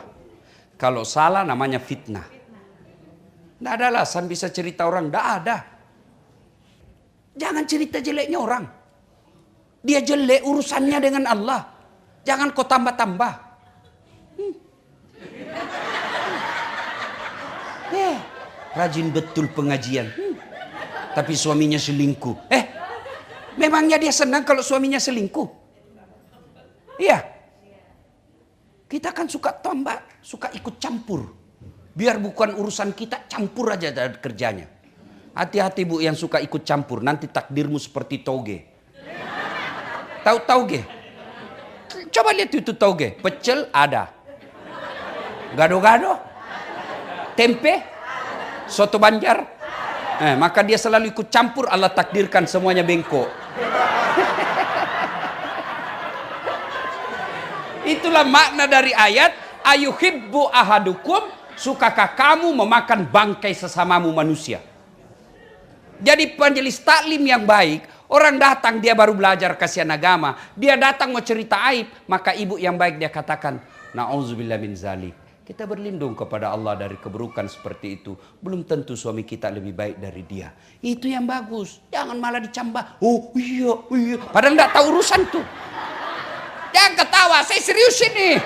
Kalau salah namanya fitnah. Tidak ada alasan bisa cerita orang, tidak ada. Jangan cerita jeleknya orang. Dia jelek urusannya dengan Allah. Jangan kau tambah-tambah. Rajin betul pengajian. Tapi suaminya selingkuh. Memangnya dia senang kalau suaminya selingkuh? Iya. Kita kan suka tambah, suka ikut campur. Biar bukan urusan kita, campur aja dari kerjanya. Hati-hati bu yang suka ikut campur. Nanti takdirmu seperti toge. Tahu toge? Coba lihat itu toge, pecel ada. Gado-gado. Tempe. Soto Banjar. Maka dia selalu ikut campur, Allah takdirkan semuanya bengkok. Itulah makna dari ayat ayuhibbu ahadukum, sukakah kamu memakan bangkai sesamamu manusia. Jadi majelis taklim yang baik, orang datang dia baru belajar kasihan agama, dia datang mau cerita aib, maka ibu yang baik dia katakan, na'udzubillah min zalik. Kita berlindung kepada Allah dari keburukan seperti itu. Belum tentu suami kita lebih baik dari dia. Itu yang bagus. Jangan malah dicambah. Oh iya, iya. Padahal nggak tahu urusan tuh. Jangan ketawa, saya serius ini.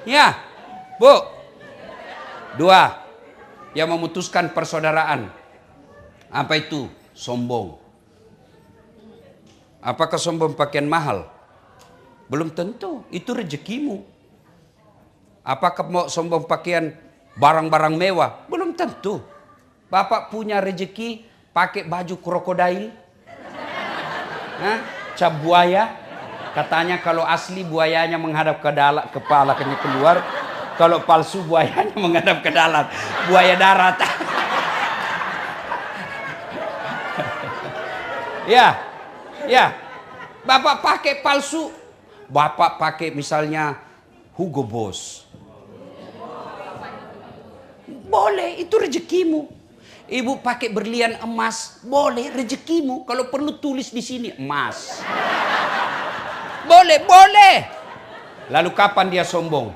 Ya, Bu. 2. Yang memutuskan persaudaraan. Apa itu? Sombong. Apakah sombong pakaian mahal? Belum tentu. Itu rezekimu. Apakah mau sombong pakaian barang-barang mewah? Belum tentu. Bapak punya rezeki pakai baju krokodil. Cap buaya. Katanya kalau asli buayanya menghadap ke dalam, kepalanya keluar. Kalau palsu buayanya menghadap ke dalam. Buaya darat. Ya. Bapak pakai palsu. Bapak pakai misalnya Hugo Boss. Boleh, itu rezekimu. Ibu pakai berlian emas, boleh, rezekimu. Kalau perlu tulis di sini emas. Boleh. Lalu kapan dia sombong?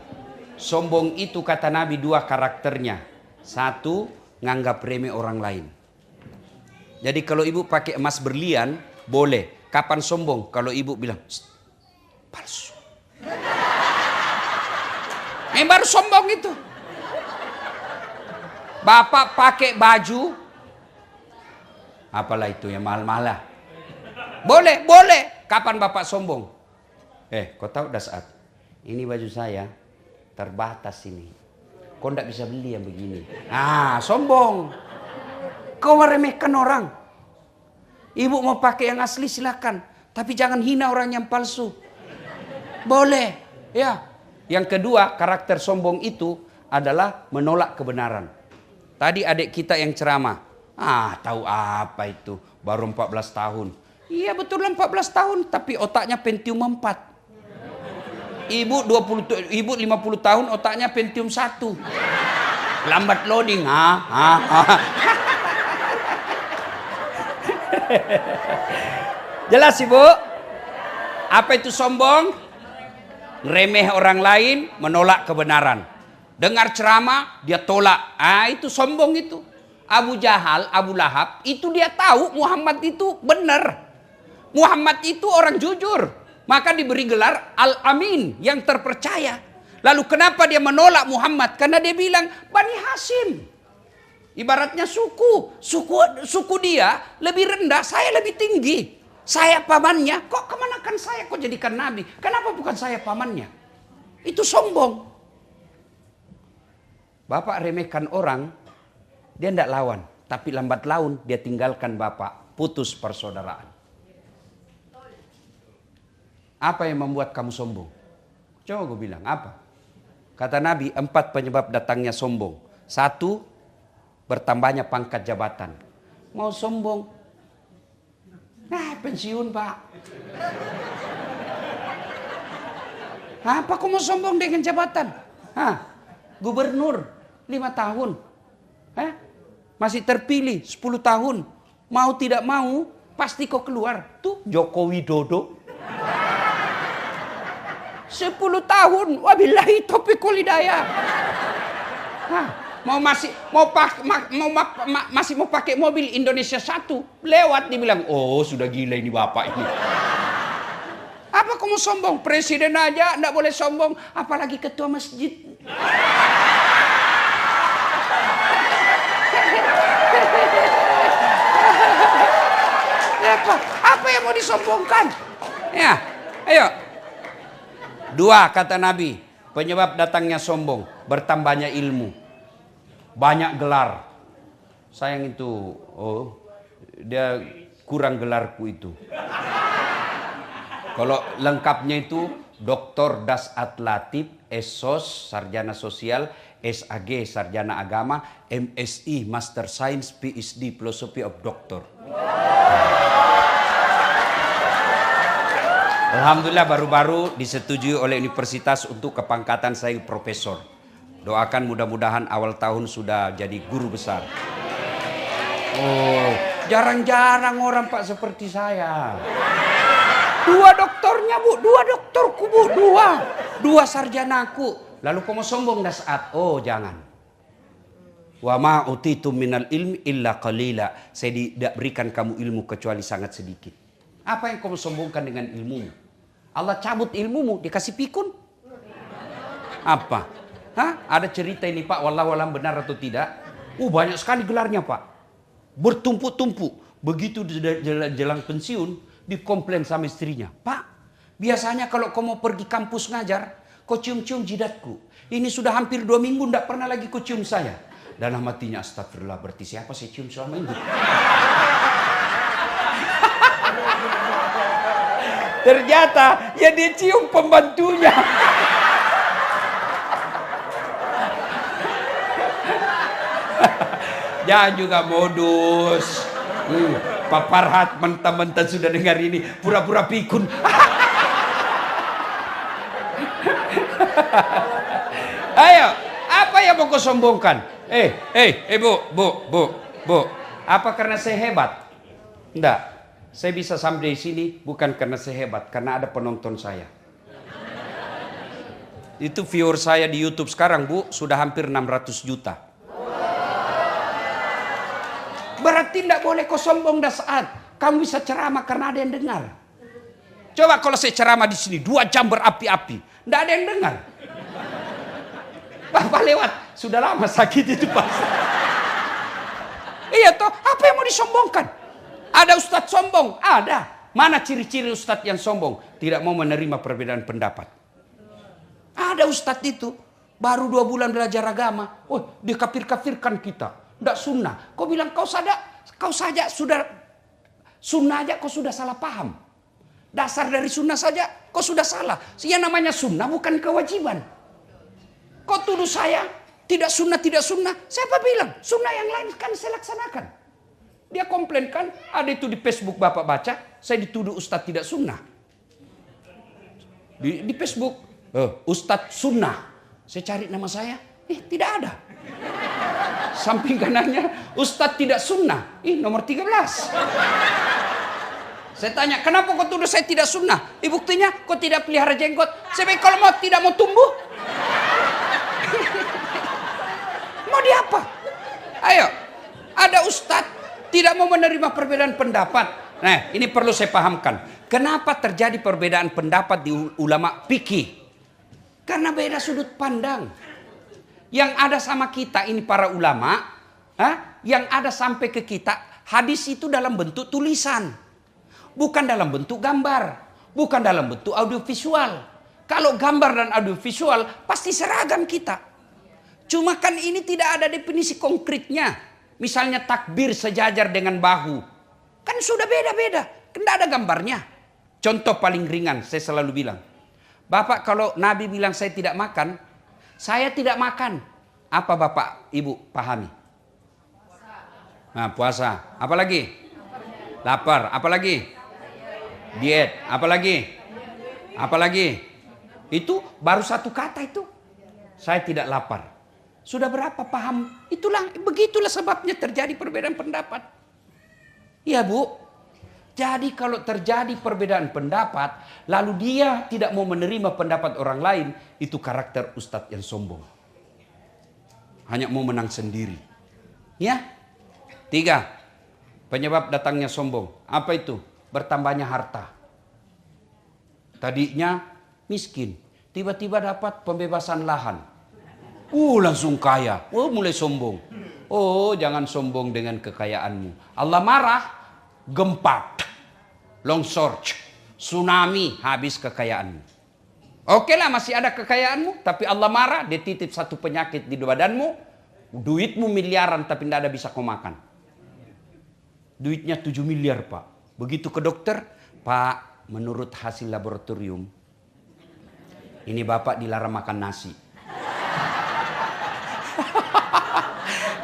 Sombong itu kata Nabi 2 karakternya. 1, nganggap remeh orang lain. Jadi kalau ibu pakai emas berlian, boleh. Kapan sombong? Kalau ibu bilang, palsu. Memang baru sombong itu. Bapak pakai baju, apalah itu yang mahal-mahal. Boleh. Kapan bapak sombong? Kau tahu dah saat ini baju saya terbatas ini. Kau ndak bisa beli yang begini. Sombong. Kau meremehkan orang. Ibu mau pakai yang asli silakan, tapi jangan hina orang yang palsu. Boleh, ya. Yang kedua, karakter sombong itu adalah menolak kebenaran. Tadi adik kita yang ceramah. Tahu apa itu? Baru 14 tahun. Iya betul 14 tahun, tapi otaknya Pentium 4. Ibu 50 tahun, otaknya Pentium 1. Lambat loading. Jelas Ibu? Apa itu sombong? Remeh orang lain, menolak kebenaran. Dengar ceramah, dia tolak. Itu sombong itu. Abu Jahal, Abu Lahab, itu dia tahu Muhammad itu benar. Muhammad itu orang jujur. Maka diberi gelar Al-Amin, yang terpercaya. Lalu kenapa dia menolak Muhammad? Karena dia bilang, Bani Hashim. Ibaratnya suku dia lebih rendah, saya lebih tinggi. Saya pamannya, kok kemanakan saya kok jadikan nabi? Kenapa bukan saya pamannya? Itu sombong. Bapak remehkan orang, dia tidak lawan. Tapi lambat laun dia tinggalkan bapak. Putus persaudaraan. Apa yang membuat kamu sombong? Coba gue bilang, apa? Kata Nabi, 4 penyebab datangnya sombong. 1, bertambahnya pangkat jabatan. Mau sombong? Pensiun pak. Apa kau mau sombong dengan jabatan? Gubernur 5 tahun. Masih terpilih 10 tahun. Mau tidak mau pasti kau keluar. Tuh Joko Widodo 10 tahun. Wabillahi taufiq wal hidayah. Masih mau pakai mobil Indonesia 1 lewat dibilang, oh sudah gila ini bapak ini. Apa kamu sombong? Presiden aja enggak boleh sombong, apalagi ketua masjid. Apa yang mau disombongkan? Ya, ayo. 2 kata Nabi, penyebab datangnya sombong, bertambahnya ilmu. Banyak gelar. Sayang itu, dia kurang gelarku itu. Kalau lengkapnya itu Dr. Dasat Latif, SSOS, Sarjana Sosial, SAG, Sarjana Agama, MSI, Master Science, PhD, Philosophy of Doctor. Alhamdulillah baru-baru disetujui oleh universitas untuk kepangkatan saya profesor. Doakan mudah-mudahan awal tahun sudah jadi guru besar. Oh, jarang-jarang orang Pak seperti saya. 2 doktornya Bu, 2 doktorku Bu, 2 sarjanaku. Lalu kamu sombong Dasat? Oh jangan. Wa ma utitu minal ilmi illa qalila. Saya tidak berikan kamu ilmu kecuali sangat sedikit. Apa yang kamu sombongkan dengan ilmumu? Allah cabut ilmumu, dikasih pikun. Apa? Hah? Ada cerita ini Pak, wallahu alam benar atau tidak? Banyak sekali gelarnya Pak. Bertumpuk-tumpuk. Begitu jelang pensiun, dikomplain sama istrinya. Pak, biasanya kalau kau mau pergi kampus ngajar, kau cium-cium jidatku. Ini sudah hampir 2 minggu tidak pernah lagi kau cium saya. Dalam hatinya, astagfirullah, berarti siapa saya cium selama ini? Ternyata ya dia cium pembantunya. Jangan juga modus. Pak Farhat mentah-mentah sudah dengar ini, pura-pura pikun. Ayo, apa yang mau kau sombongkan? Bu. Apa karena saya hebat? Enggak. Saya bisa sampai di sini bukan karena saya hebat, karena ada penonton saya. Itu viewer saya di YouTube sekarang, Bu, sudah hampir 600 juta. Berarti tidak boleh kau sombong Dasat. Kamu bisa ceramah karena ada yang dengar. Coba kalau saya ceramah di sini 2 jam berapi-api, tidak ada yang dengar. Bapak lewat, sudah lama sakit itu Pak. Iya toh, apa yang mau disombongkan? Ada ustadz sombong? Ada. Mana ciri-ciri ustadz yang sombong? Tidak mau menerima perbedaan pendapat. Ada ustadz itu, baru 2 bulan belajar agama. Dikafir-kafirkan kita. Tidak sunnah. Kau bilang kau saja sudah sunnah aja kau sudah salah paham. Dasar dari sunnah saja kau sudah salah. Yang namanya sunnah bukan kewajiban. Kau tuduh saya tidak sunnah. Siapa bilang? Sunnah yang lain kan saya laksanakan. Dia komplain kan, ada itu di Facebook Bapak baca, saya dituduh Ustadz tidak sunnah. Di Facebook, Ustadz sunnah. Saya cari nama saya, tidak ada. Samping kanannya, Ustadz tidak sunnah. Nomor 13. Saya tanya, kenapa kau tuduh saya tidak sunnah? Buktinya, kau tidak pelihara jenggot. Saya bilang, kalau tidak mau tumbuh. Mau diapa? Ayo, ada Ustadz tidak mau menerima perbedaan pendapat. Nah, ini perlu saya pahamkan. Kenapa terjadi perbedaan pendapat di ulama fikih? Karena beda sudut pandang. Yang ada sama kita ini para ulama, yang ada sampai ke kita, hadis itu dalam bentuk tulisan. Bukan dalam bentuk gambar. Bukan dalam bentuk audiovisual. Kalau gambar dan audiovisual, pasti seragam kita. Cuma kan ini tidak ada definisi konkretnya. Misalnya takbir sejajar dengan bahu. Kan sudah beda-beda. Tidak ada gambarnya. Contoh paling ringan saya selalu bilang. Bapak kalau Nabi bilang saya tidak makan. Saya tidak makan. Apa Bapak Ibu pahami? Puasa. Apa lagi? Lapar. Apa lagi? Diet. Apa lagi? Apa lagi? Itu baru 1 kata itu. Saya tidak lapar. Sudah berapa paham? Begitulah sebabnya terjadi perbedaan pendapat. Ya Bu. Jadi kalau terjadi perbedaan pendapat, lalu dia tidak mau menerima pendapat orang lain, itu karakter ustadz yang sombong. Hanya mau menang sendiri. Ya. 3. Penyebab datangnya sombong. Apa itu? Bertambahnya harta. Tadinya miskin. Tiba-tiba dapat pembebasan lahan. Langsung kaya. Mulai sombong. Jangan sombong dengan kekayaanmu. Allah marah, gempa, longsor, tsunami, habis kekayaanmu. Oke lah masih ada kekayaanmu, tapi Allah marah, dia titip satu penyakit di badanmu, duitmu miliaran tapi tidak ada bisa kau makan. Duitnya 7 miliar Pak. Begitu ke dokter, Pak, menurut hasil laboratorium, Ini bapak dilarang makan nasi.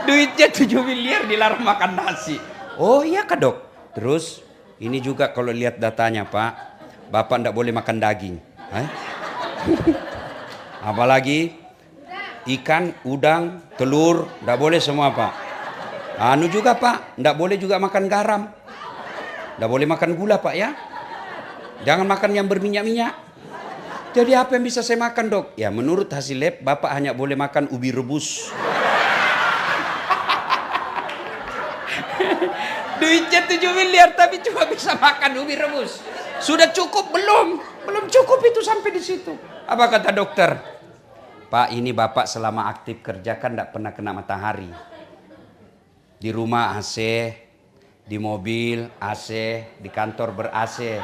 Duitnya 7 miliar dilarang makan nasi. Oh iya kak dok. Terus ini juga kalau lihat datanya pak, bapak ndak boleh makan daging. Apalagi ikan, udang, telur, ndak boleh semua pak. Anu juga pak, ndak boleh juga makan garam. Ndak boleh makan gula pak ya. Jangan makan yang berminyak-minyak. Jadi apa yang bisa saya makan dok? Ya menurut hasil lab bapak hanya boleh makan ubi rebus. Duitnya 7 miliar tapi cuma bisa makan ubi rebus. Sudah cukup belum? Belum cukup itu sampai di situ. Apa kata dokter? Pak ini bapak selama aktif kerja kan tidak pernah kena matahari. Di rumah AC, di mobil AC, di kantor ber-AC.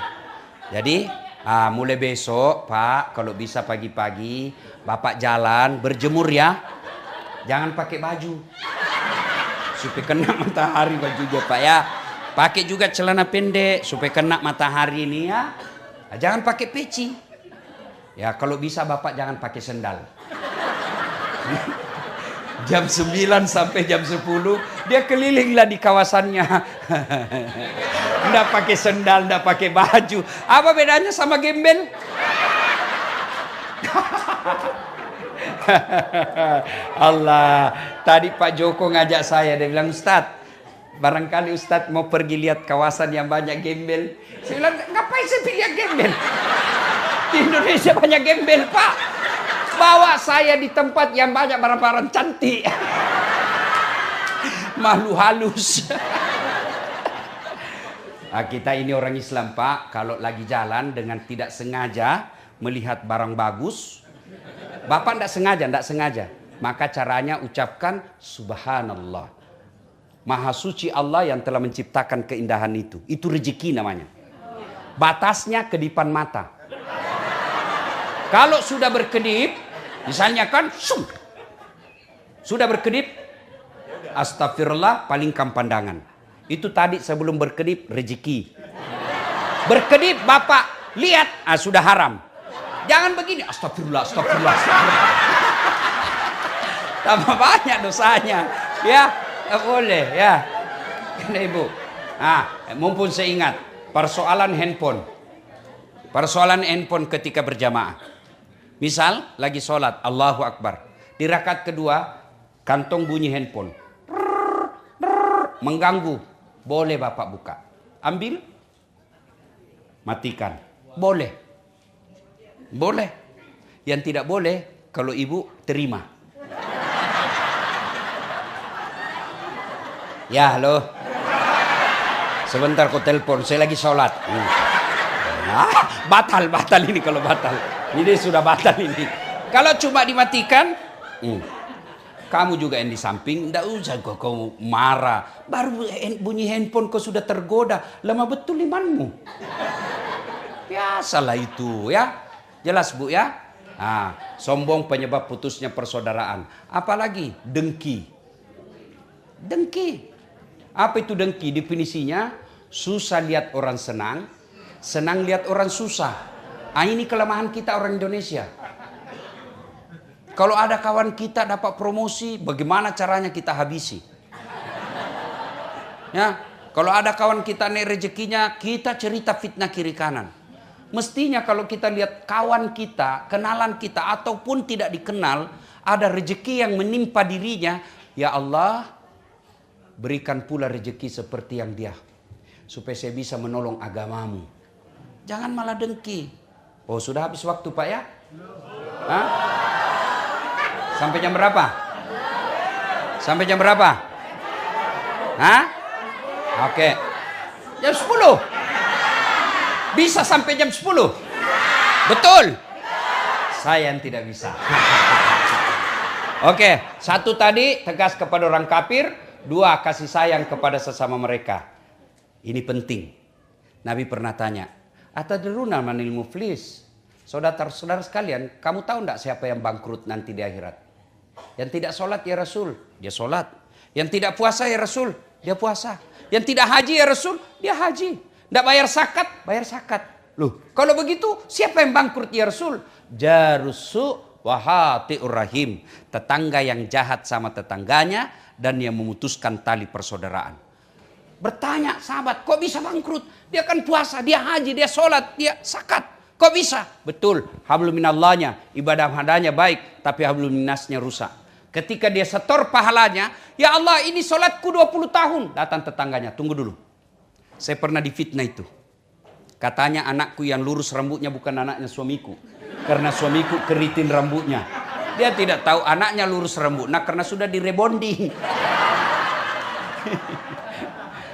Jadi mulai besok Pak kalau bisa pagi-pagi bapak jalan berjemur ya. Jangan pakai baju. Supaya kena matahari bajunya Pak ya. Pakai juga celana pendek supaya kena matahari ini ya. Jangan pakai peci. Ya kalau bisa bapak jangan pakai sendal. Jam 9 sampai jam 10 dia kelilinglah di kawasannya. Nggak pakai sendal, nggak pakai baju. Apa bedanya sama gembel? Allah, tadi Pak Joko ngajak saya, dia bilang Ustadz, barangkali Ustadz mau pergi lihat kawasan yang banyak gembel. Saya bilang ngapain saya pilih gembel? Di Indonesia banyak gembel Pak. Bawa saya di tempat yang banyak barang-barang cantik. Malu halus. Nah, kita ini orang Islam Pak, kalau lagi jalan dengan tidak sengaja melihat barang bagus, bapak tidak sengaja, maka caranya ucapkan Subhanallah. Maha suci Allah yang telah menciptakan keindahan itu. Itu rezeki namanya. Batasnya kedipan mata. Kalau sudah berkedip, misalnya kan, sudah berkedip, astagfirullah palingkan pandangan. Itu tadi sebelum berkedip rezeki. Berkedip bapak lihat, sudah haram. Jangan begini, astagfirullah, astagfirullah, astagfirullah. Tambah banyak dosanya. Ya, nggak boleh ya. Karena ibu. Mumpun saya ingat persoalan handphone. Persoalan handphone ketika berjamaah. Misal lagi sholat, Allahu Akbar. Di rakaat kedua, kantong bunyi handphone. Mengganggu. Boleh bapak buka. Ambil. Matikan. Boleh. Boleh. Yang tidak boleh, kalau ibu terima. Ya, halo. Sebentar kau telepon, saya lagi sholat. Batal ini kalau batal. Ini sudah batal ini. Kalau cuma dimatikan, kamu juga yang di samping, tidak usah kau marah. Baru bunyi handphone kau sudah tergoda. Lama betul imanmu. Biasalah itu ya. Jelas bu ya. Sombong penyebab putusnya persaudaraan. Apalagi dengki. Dengki. Apa itu dengki? Definisinya susah lihat orang senang, senang lihat orang susah. Ini kelemahan kita orang Indonesia. Kalau ada kawan kita dapat promosi, bagaimana caranya kita habisi? Ya, kalau ada kawan kita naik rezekinya, kita cerita fitnah kiri kanan. Mestinya kalau kita lihat kawan kita, kenalan kita ataupun tidak dikenal, ada rezeki yang menimpa dirinya, ya Allah, berikan pula rezeki seperti yang dia, supaya saya bisa menolong agamamu. Jangan malah dengki. Oh sudah habis waktu Pak ya? Sampai jam berapa? Sampai jam berapa? Oke. Jam 10. Bisa sampai jam 10? Betul? Saya yang tidak bisa. Oke, satu tadi tegas kepada orang kafir, dua kasih sayang kepada sesama mereka. Ini penting. Nabi pernah tanya, atadruna manil muflis? Saudara-saudara sekalian, kamu tahu enggak siapa yang bangkrut nanti di akhirat? Yang tidak sholat ya Rasul, dia sholat. Yang tidak puasa ya Rasul, dia puasa. Yang tidak haji ya Rasul, dia haji. Tidak bayar zakat, bayar zakat. Loh, kalau begitu siapa yang bangkrut ya Rasul? Jarusu wahatiur rahim. Tetangga yang jahat sama tetangganya dan yang memutuskan tali persaudaraan. Bertanya sahabat, kok bisa bangkrut? Dia kan puasa, dia haji, dia sholat, dia zakat. Kok bisa? Betul, hablum minallahnya, ibadah hadanya baik, tapi hablum minasnya rusak. Ketika dia setor pahalanya, ya Allah ini sholatku 20 tahun. Datang tetangganya, tunggu dulu. Saya pernah difitnah itu. Katanya anakku yang lurus rambutnya bukan anaknya suamiku. Karena suamiku keritin rambutnya. Dia tidak tahu anaknya lurus rambutnya karena sudah direbonding.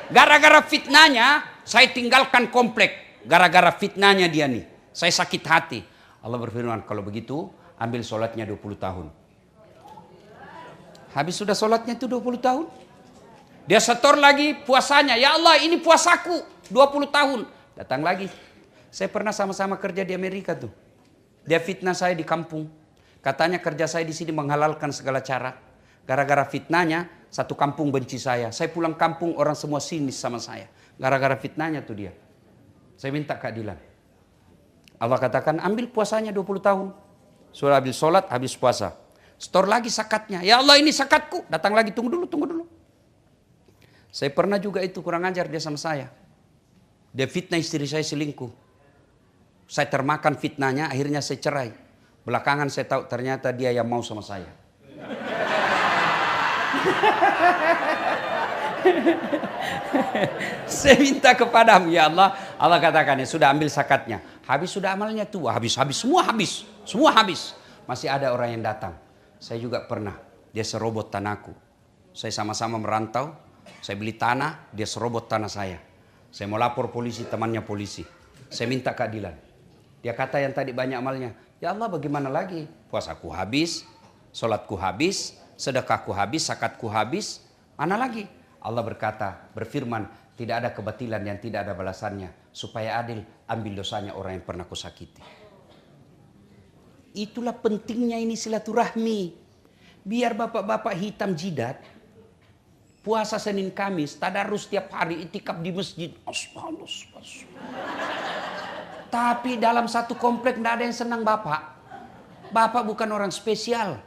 Gara-gara fitnahnya, saya tinggalkan komplek. Gara-gara fitnahnya dia nih. Saya sakit hati. Allah berfirman, kalau begitu ambil sholatnya 20 tahun. Habis sudah sholatnya itu 20 tahun. Dia setor lagi puasanya. Ya Allah ini puasaku 20 tahun. Datang lagi. Saya pernah sama-sama kerja di Amerika tuh. Dia fitnah saya di kampung. Katanya kerja saya di sini menghalalkan segala cara. Gara-gara fitnahnya satu kampung benci saya. Saya pulang kampung orang semua sinis sama saya. Gara-gara fitnahnya tuh dia. Saya minta keadilan. Allah katakan ambil puasanya 20 tahun. Sudah habis sholat, habis puasa. Setor lagi zakatnya. Ya Allah ini zakatku. Datang lagi, tunggu dulu, tunggu dulu. Saya pernah juga itu kurang ajar dia sama saya. Dia fitnah istri saya selingkuh. Saya termakan fitnahnya, akhirnya saya cerai. Belakangan saya tahu ternyata dia yang mau sama saya. Saya minta kepadamu ya Allah. Allah katakan ya sudah ambil zakatnya. Habis sudah amalnya tua, habis semua habis. Semua habis. Masih ada orang yang datang. Saya juga pernah. Dia serobot tanahku. Saya sama-sama merantau. Saya beli tanah, dia serobot tanah saya. Saya mau lapor polisi, temannya polisi. Saya minta keadilan. Dia kata yang tadi banyak amalnya. Ya Allah bagaimana lagi? Puasaku habis, sholatku habis, sedekahku habis, zakatku habis. Mana lagi? Allah berkata, berfirman, tidak ada kebatilan yang tidak ada balasannya. Supaya adil, ambil dosanya orang yang pernah kusakiti. Itulah pentingnya ini silaturahmi. Biar bapak-bapak hitam jidat. Puasa Senin Kamis, tadarus setiap hari, itikaf di masjid. Tapi dalam satu komplek tidak ada yang senang bapak. Bapak bukan orang spesial.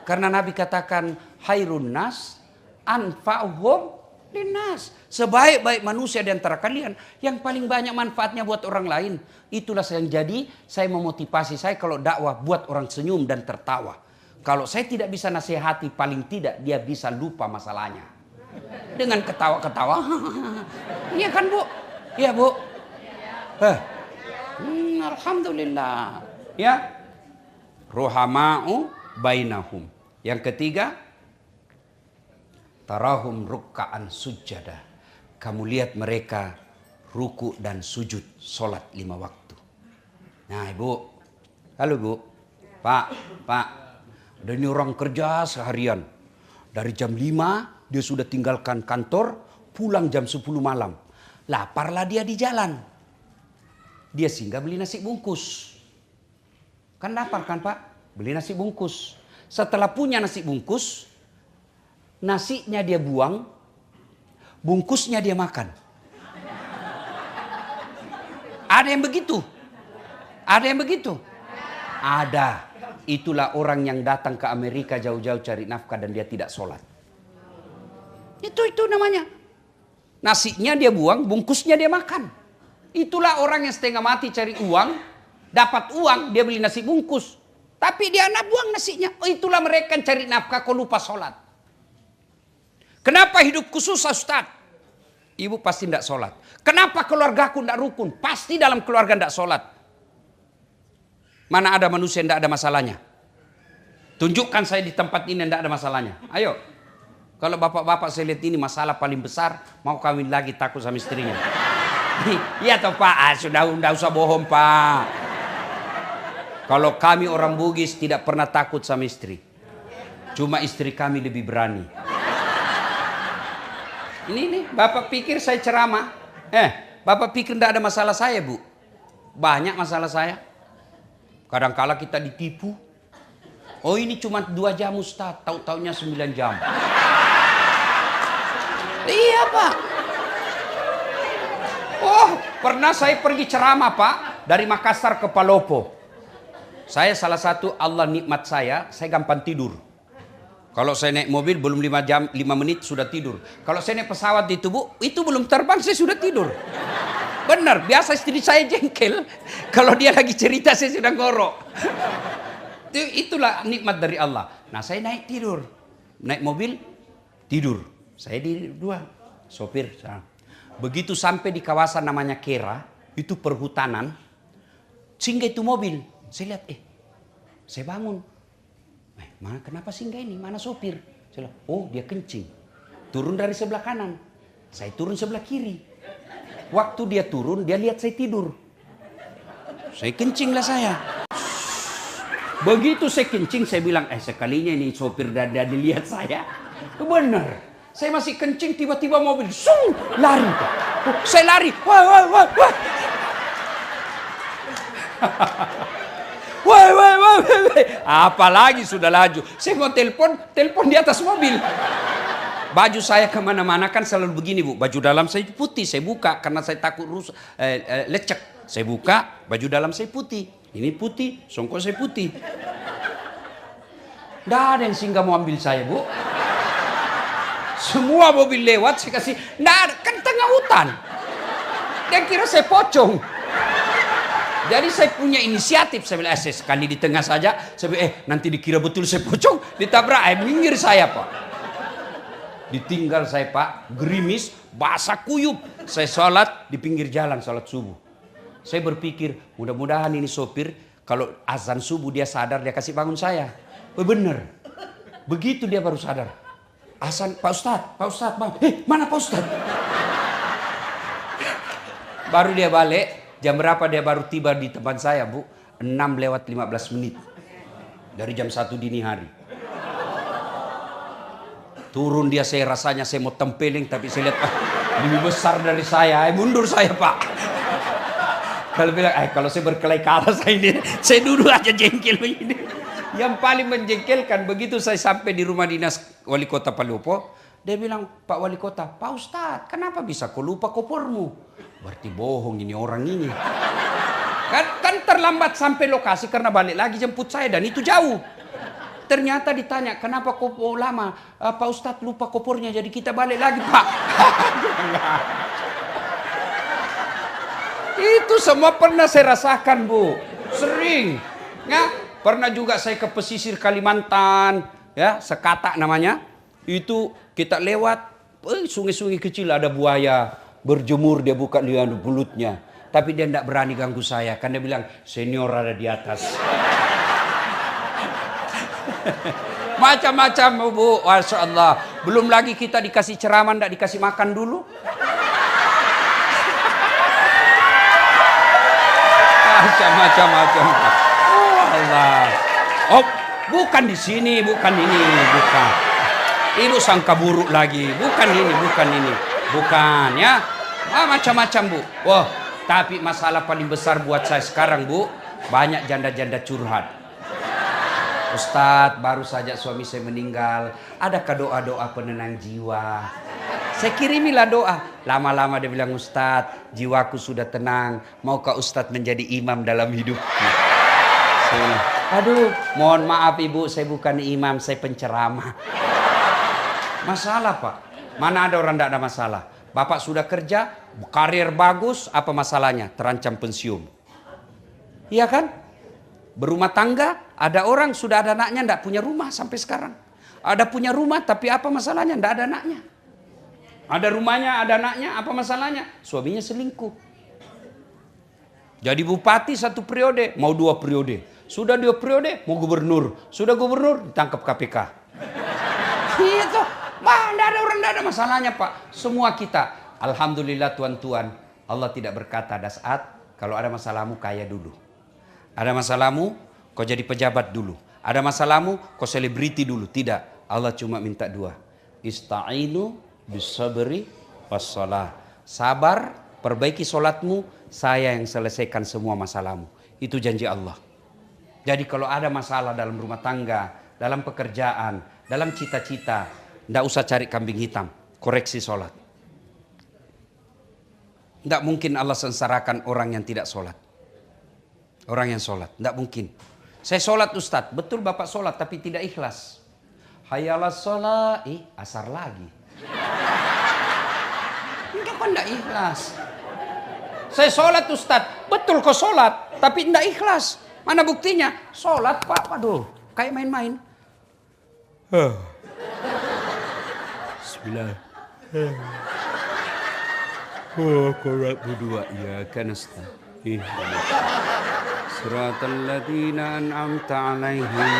Karena Nabi katakan, Hairun nas anfa'uhum linnas. Sebaik-baik manusia di antara kalian, yang paling banyak manfaatnya buat orang lain. Itulah yang jadi, saya memotivasi saya kalau dakwah buat orang senyum dan tertawa. Kalau saya tidak bisa nasihati, paling tidak dia bisa lupa masalahnya. Dengan ketawa-ketawa. Iya kan Bu? Iya Bu? Alhamdulillah. Ya. Ruhama'u bainahum. Yang ketiga. Tarahum rukka'an sujada. Kamu lihat mereka ruku dan sujud. Sholat 5 waktu. Nah Ibu. Halo Bu. Pak. Ada ini orang kerja seharian. Dari jam 5. Dia sudah tinggalkan kantor, pulang jam 10 malam. Laparlah dia di jalan. Dia singgah beli nasi bungkus. Kan lapar kan Pak? Beli nasi bungkus. Setelah punya nasi bungkus, nasinya dia buang, bungkusnya dia makan. Ada yang begitu? Ada yang begitu? Ada. Itulah orang yang datang ke Amerika jauh-jauh cari nafkah dan dia tidak sholat. Itu namanya. Nasinya dia buang, bungkusnya dia makan. Itulah orang yang setengah mati cari uang, dapat uang, dia beli nasi bungkus. Tapi dia anak buang nasinya. Oh, itulah mereka yang cari nafkah kok lupa sholat. Kenapa hidupku susah Ustaz? Ibu pasti tidak sholat. Kenapa keluargaku tidak rukun? Pasti dalam keluarga tidak sholat. Mana ada manusia yang tidak ada masalahnya? Tunjukkan saya di tempat ini yang tidak ada masalahnya. Ayo. Kalau bapak-bapak saya lihat ini masalah paling besar, mau kawin lagi takut sama istrinya. Iya toh Pak, sudah usah bohong Pak. Kalau kami orang Bugis tidak pernah takut sama istri. Cuma istri kami lebih berani. Ini bapak pikir saya ceramah. Bapak pikir tidak ada masalah saya Bu. Banyak masalah saya. Kadang-kala kita ditipu. Oh ini cuma 2 jam Ustaz, tahu-taunya 9 jam. Iya Pak. Oh pernah saya pergi ceramah Pak. Dari Makassar ke Palopo. Saya salah satu Allah nikmat saya gampang tidur. Kalau saya naik mobil belum 5 jam, 5 menit sudah tidur. Kalau saya naik pesawat itu Bu, itu belum terbang saya sudah tidur. Benar, biasa istri saya jengkel. Kalau dia lagi cerita saya sudah ngorok. Itulah nikmat dari Allah. Nah saya naik tidur. Naik mobil, tidur. Saya di dua, sopir. Begitu sampai di kawasan namanya Kera, itu perhutanan. Singgah itu mobil. Saya lihat, saya bangun. Mana kenapa singgah ini? Mana sopir? Saya lihat, oh dia kencing. Turun dari sebelah kanan. Saya turun sebelah kiri. Waktu dia turun, dia lihat saya tidur. Saya kencing lah saya. Begitu saya kencing, saya bilang, sekalinya ini sopir dan dilihat saya. Benar. Saya masih kencing, tiba-tiba mobil, lari. Saya lari. Wah. Wah. Apalagi sudah laju. Saya mau telepon di atas mobil. Baju saya kemana-mana kan selalu begini Bu. Baju dalam saya putih, saya buka karena saya takut lecek. Saya buka, baju dalam saya putih. Ini putih, songkok saya putih. Nggak ada yang singgah mau ambil saya Bu. Semua mobil lewat saya kasih. Nggak ada, kan tengah hutan. Dia kira saya pocong. Jadi saya punya inisiatif, saya bilang sekali di tengah saja, saya bilang nanti dikira betul saya pocong, ditabrak, minggir saya Pak. Ditinggal saya Pak, gerimis, basah kuyup, saya sholat di pinggir jalan, sholat subuh. Saya berpikir, mudah-mudahan ini sopir, kalau azan subuh dia sadar, dia kasih bangun saya. Bener, begitu dia baru sadar. Azan, Pak Ustadz, mana Pak Ustadz? Baru dia balik. Jam berapa dia baru tiba di tempat saya Bu? 6:15 menit. Dari jam 1 dini hari. Turun dia, saya rasanya saya mau tempeleng. Tapi saya lihat lebih besar dari saya. Mundur saya Pak. Kalau bilang, kalau saya berkelahi ke atas saya duduk aja jengkel begini. Yang paling menjengkelkan, begitu saya sampai di rumah dinas wali kota Palopo. Dia bilang, Pak Wali Kota, Pak Ustadz, kenapa bisa kau lupa kopormu? Berarti bohong ini orang ini. Kan terlambat sampai lokasi karena balik lagi jemput saya dan itu jauh. Ternyata ditanya, kenapa kau lama? Pak Ustadz lupa kopornya jadi kita balik lagi Pak. Itu semua pernah saya rasakan Bu. Sering. Ya, pernah juga saya ke pesisir Kalimantan. Ya, Sekata namanya. Itu kita lewat sungai-sungai kecil ada buaya berjemur, dia buka mulutnya, tapi dia tidak berani ganggu saya karena dia bilang senior ada di atas. Macam-macam Bu, Masya Allah. Belum lagi kita dikasih ceramah tidak dikasih makan dulu. Macam-macam. Oh Allah. Oh bukan di sini, bukan ini, bukan. Ibu sangka buruk lagi. Bukan ini. Bukan ya. Macam-macam Bu. Wah, tapi masalah paling besar buat saya sekarang Bu, banyak janda-janda curhat. Ustadz, baru saja suami saya meninggal. Adakah doa-doa penenang jiwa? Saya kirimilah doa. Lama-lama dia bilang, Ustadz, jiwaku sudah tenang. Maukah Ustadz menjadi imam dalam hidupku? Aduh, mohon maaf Ibu, saya bukan imam, saya penceramah. Masalah Pak, mana ada orang tidak ada masalah. Bapak sudah kerja, karir bagus, apa masalahnya? Terancam pensiun. Iya kan? Berumah tangga, ada orang sudah ada anaknya tidak punya rumah sampai sekarang. Ada punya rumah tapi apa masalahnya? Tidak ada anaknya. Ada rumahnya, ada anaknya, apa masalahnya? Suaminya selingkuh. Jadi bupati 1 periode, mau 2 periode. Sudah 2 periode, mau gubernur. Sudah gubernur, ditangkap KPK. Itu. Tidak ada orang, tidak ada masalahnya Pak. Semua kita, alhamdulillah tuan-tuan, Allah tidak berkata ada saat kalau ada masalahmu kaya dulu. Ada masalahmu kau jadi pejabat dulu. Ada masalahmu kau selebriti dulu. Tidak, Allah cuma minta 2. Ista'inu bisabri wassalah. Sabar, perbaiki solatmu, saya yang selesaikan semua masalahmu. Itu janji Allah. Jadi kalau ada masalah dalam rumah tangga, dalam pekerjaan, dalam cita-cita, tidak usah cari kambing hitam, koreksi sholat. Tidak mungkin Allah sengsarakan orang yang tidak sholat. Orang yang sholat, tidak mungkin. Saya sholat Ustadz, betul Bapak sholat tapi tidak ikhlas. Hayalas sholat, asar lagi. Enggak kan tidak ikhlas. Saya sholat Ustadz, betul kok sholat tapi tidak ikhlas. Mana buktinya? Sholat Pak, waduh, kayak main-main. Bismillah. Korat berdua, ya kan Ustaz. Siratal ladzina an'amta 'alaihim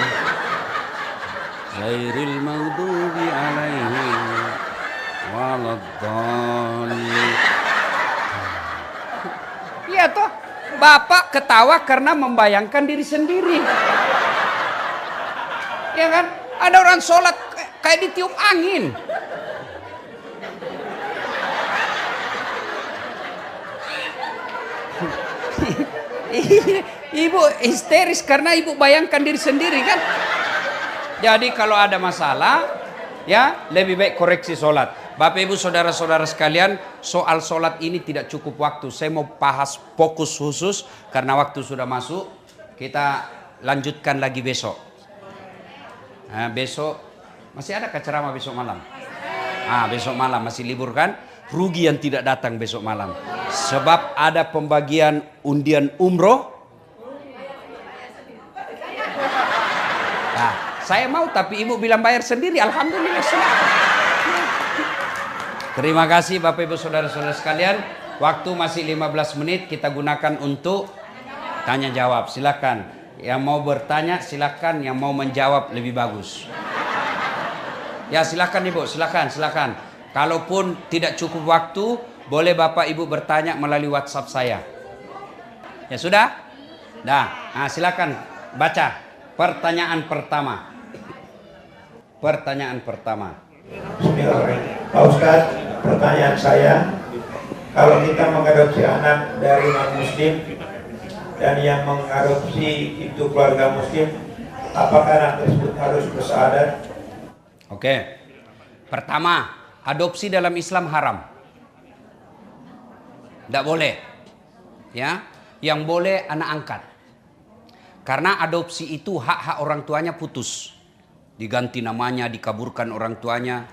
ghairil maghdubi 'alaihim waladdallin. Iya toh, Bapak ketawa karena membayangkan diri sendiri. Ya kan? Ada orang sholat kayak ditiup angin. Ibu histeris karena ibu bayangkan diri sendiri kan. Jadi kalau ada masalah, ya lebih baik koreksi sholat. Bapak ibu saudara-saudara sekalian, soal sholat ini tidak cukup waktu. Saya mau bahas fokus khusus karena waktu sudah masuk. Kita lanjutkan lagi besok. Nah, besok masih ada ceramah besok malam. Besok malam masih libur kan? Rugi yang tidak datang besok malam. Sebab ada pembagian undian umroh. Nah, saya mau tapi ibu bilang bayar sendiri. Alhamdulillah. Terima kasih Bapak Ibu Saudara-saudara sekalian. Waktu masih 15 menit kita gunakan untuk tanya jawab. Silakan. Yang mau bertanya silakan, yang mau menjawab lebih bagus. Ya silakan Ibu, silakan. Kalaupun tidak cukup waktu, boleh Bapak Ibu bertanya melalui WhatsApp saya. Ya sudah? Nah, silakan baca pertanyaan pertama. Pertanyaan pertama. Bismillahirrahmanirrahim. Pak Ustadz, pertanyaan saya, kalau kita mengadopsi anak dari non-muslim dan yang mengadopsi itu keluarga muslim, apakah anak tersebut harus bersyahadat? Oke. Pertama, adopsi dalam Islam haram. Tidak boleh. Ya, yang boleh anak angkat. Karena adopsi itu hak-hak orang tuanya putus. Diganti namanya, dikaburkan orang tuanya.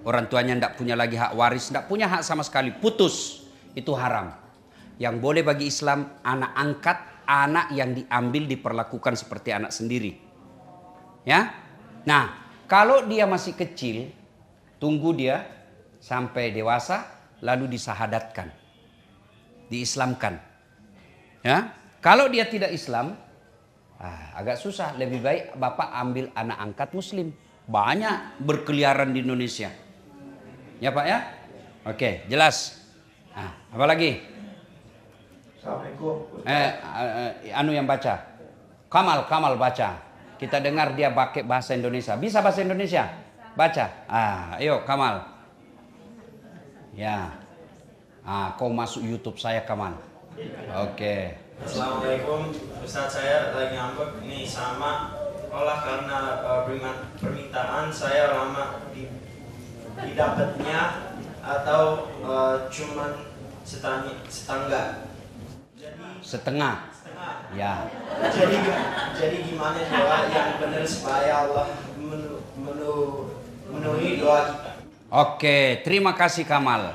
Orang tuanya tidak punya lagi hak waris, tidak punya hak sama sekali, putus. Itu haram. Yang boleh bagi Islam anak angkat, anak yang diambil diperlakukan seperti anak sendiri. Ya. Nah, kalau dia masih kecil, tunggu dia sampai dewasa lalu disahadatkan. Diislamkan. Ya. Kalau dia tidak Islam, agak susah. Lebih baik Bapak ambil anak angkat muslim. Banyak berkeliaran di Indonesia. Ya Pak ya? Oke, jelas. Apa lagi? Assalamualaikum. Anu yang baca. Kamal baca. Kita dengar dia pakai bahasa Indonesia. Bisa bahasa Indonesia? Baca. Ayo Kamal. Ya. Kau masuk YouTube saya Kamal. Oke. Assalamualaikum, Ustaz, saya lagi ngambek nih sama olah karena permintaan saya lama didapatnya atau cuman setengah. Setengah. Ya. Jadi gimana doa yang benar supaya Allah memenuhi doa kita? Oke, terima kasih Kamal.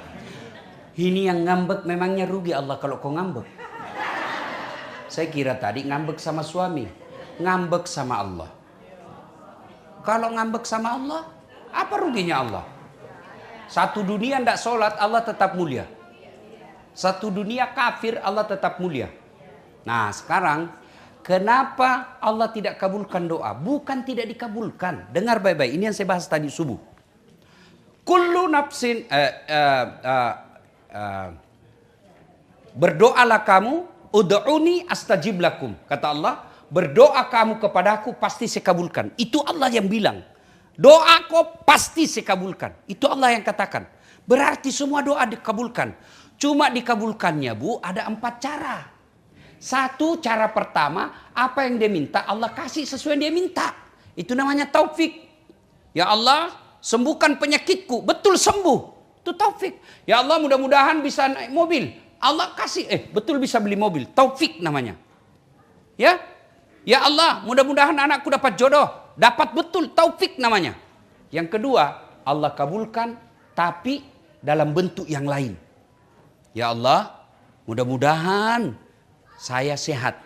Ini yang ngambek memangnya rugi Allah kalau kau ngambek. Saya kira tadi ngambek sama suami, ngambek sama Allah. Kalau ngambek sama Allah, apa ruginya Allah? Satu dunia tidak sholat, Allah tetap mulia. Satu dunia kafir, Allah tetap mulia. Nah sekarang, kenapa Allah tidak kabulkan doa? Bukan tidak dikabulkan. Dengar baik-baik, ini yang saya bahas tadi subuh. Kullu nafsin, berdoalah kamu, ud'uni astajib lakum. Kata Allah, berdoa kamu kepadaku pasti saya kabulkan. Itu Allah yang bilang. Doa kau pasti saya kabulkan. Itu Allah yang katakan. Berarti semua doa dikabulkan. Cuma dikabulkannya Bu, ada 4 cara. Satu, cara pertama, apa yang dia minta Allah kasih sesuai yang dia minta. Itu namanya taufik. Ya Allah, sembuhkan penyakitku. Betul sembuh. Itu taufik. Ya Allah, mudah-mudahan bisa naik mobil. Allah kasih, betul bisa beli mobil. Taufik namanya. Ya, ya Allah, mudah-mudahan anakku dapat jodoh, dapat betul, taufik namanya. Yang kedua, Allah kabulkan tapi dalam bentuk yang lain. Ya Allah, mudah-mudahan saya sehat.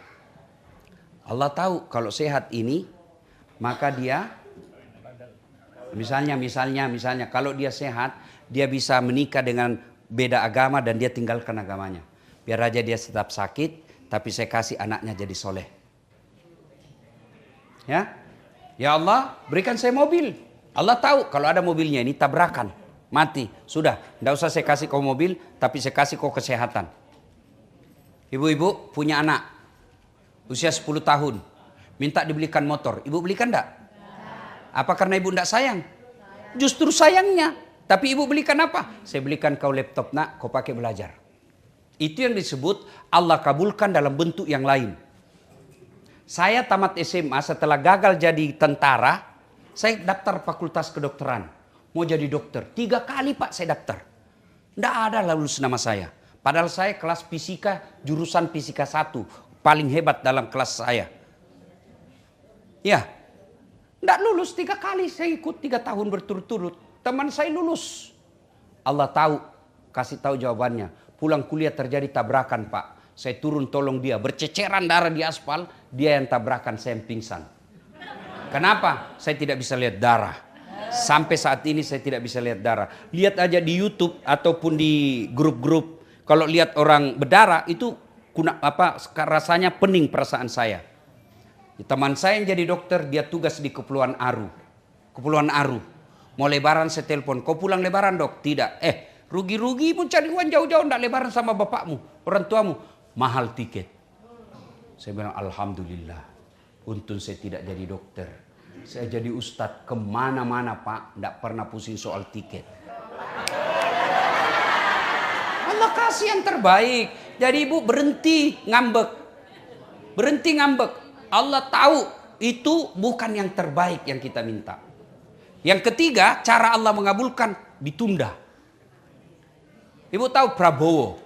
Allah tahu kalau sehat ini, maka dia misalnya kalau dia sehat, dia bisa menikah dengan beda agama dan dia tinggalkan agamanya. Biar aja dia tetap sakit, tapi saya kasih anaknya jadi soleh. Ya, ya Allah, berikan saya mobil. Allah tahu kalau ada mobilnya ini tabrakan, mati, sudah, tidak usah saya kasih kau mobil, tapi saya kasih kau kesehatan. Ibu-ibu punya anak usia 10 tahun, minta dibelikan motor, ibu belikan enggak? Apa karena ibu enggak sayang? Justru sayangnya. Tapi ibu belikan apa? Saya belikan kau laptop nak, kau pakai belajar. Itu yang disebut Allah kabulkan dalam bentuk yang lain. Saya tamat SMA setelah gagal jadi tentara, saya daftar fakultas kedokteran. Mau jadi dokter. 3 kali Pak saya daftar. Tidak ada lulus nama saya. Padahal saya kelas fisika, jurusan fisika 1. Paling hebat dalam kelas saya. Ya, tidak lulus 3 kali. Saya ikut 3 tahun berturut-turut. Teman saya lulus. Allah tahu, kasih tahu jawabannya. Pulang kuliah terjadi tabrakan Pak. Saya turun tolong dia. Berceceran darah di aspal. Dia yang tabrakan, saya yang pingsan. Kenapa? Saya tidak bisa lihat darah. Sampai saat ini saya tidak bisa lihat darah. Lihat aja di YouTube ataupun di grup-grup. Kalau lihat orang berdarah itu rasanya pening perasaan saya. Teman saya yang jadi dokter, dia tugas di Kepulauan Aru. Kepulauan Aru. Mau lebaran saya telepon, kau pulang lebaran dok? Tidak. Rugi-rugi pun cari uang jauh-jauh, enggak lebaran sama bapakmu, orang tuamu. Mahal tiket. Saya bilang alhamdulillah. Untung saya tidak jadi dokter. Saya jadi ustadz kemana-mana Pak. Enggak pernah pusing soal tiket. Allah kasih yang terbaik. Jadi ibu berhenti ngambek. Berhenti ngambek. Allah tahu itu bukan yang terbaik yang kita minta. Yang ketiga, cara Allah mengabulkan ditunda. Ibu tahu Prabowo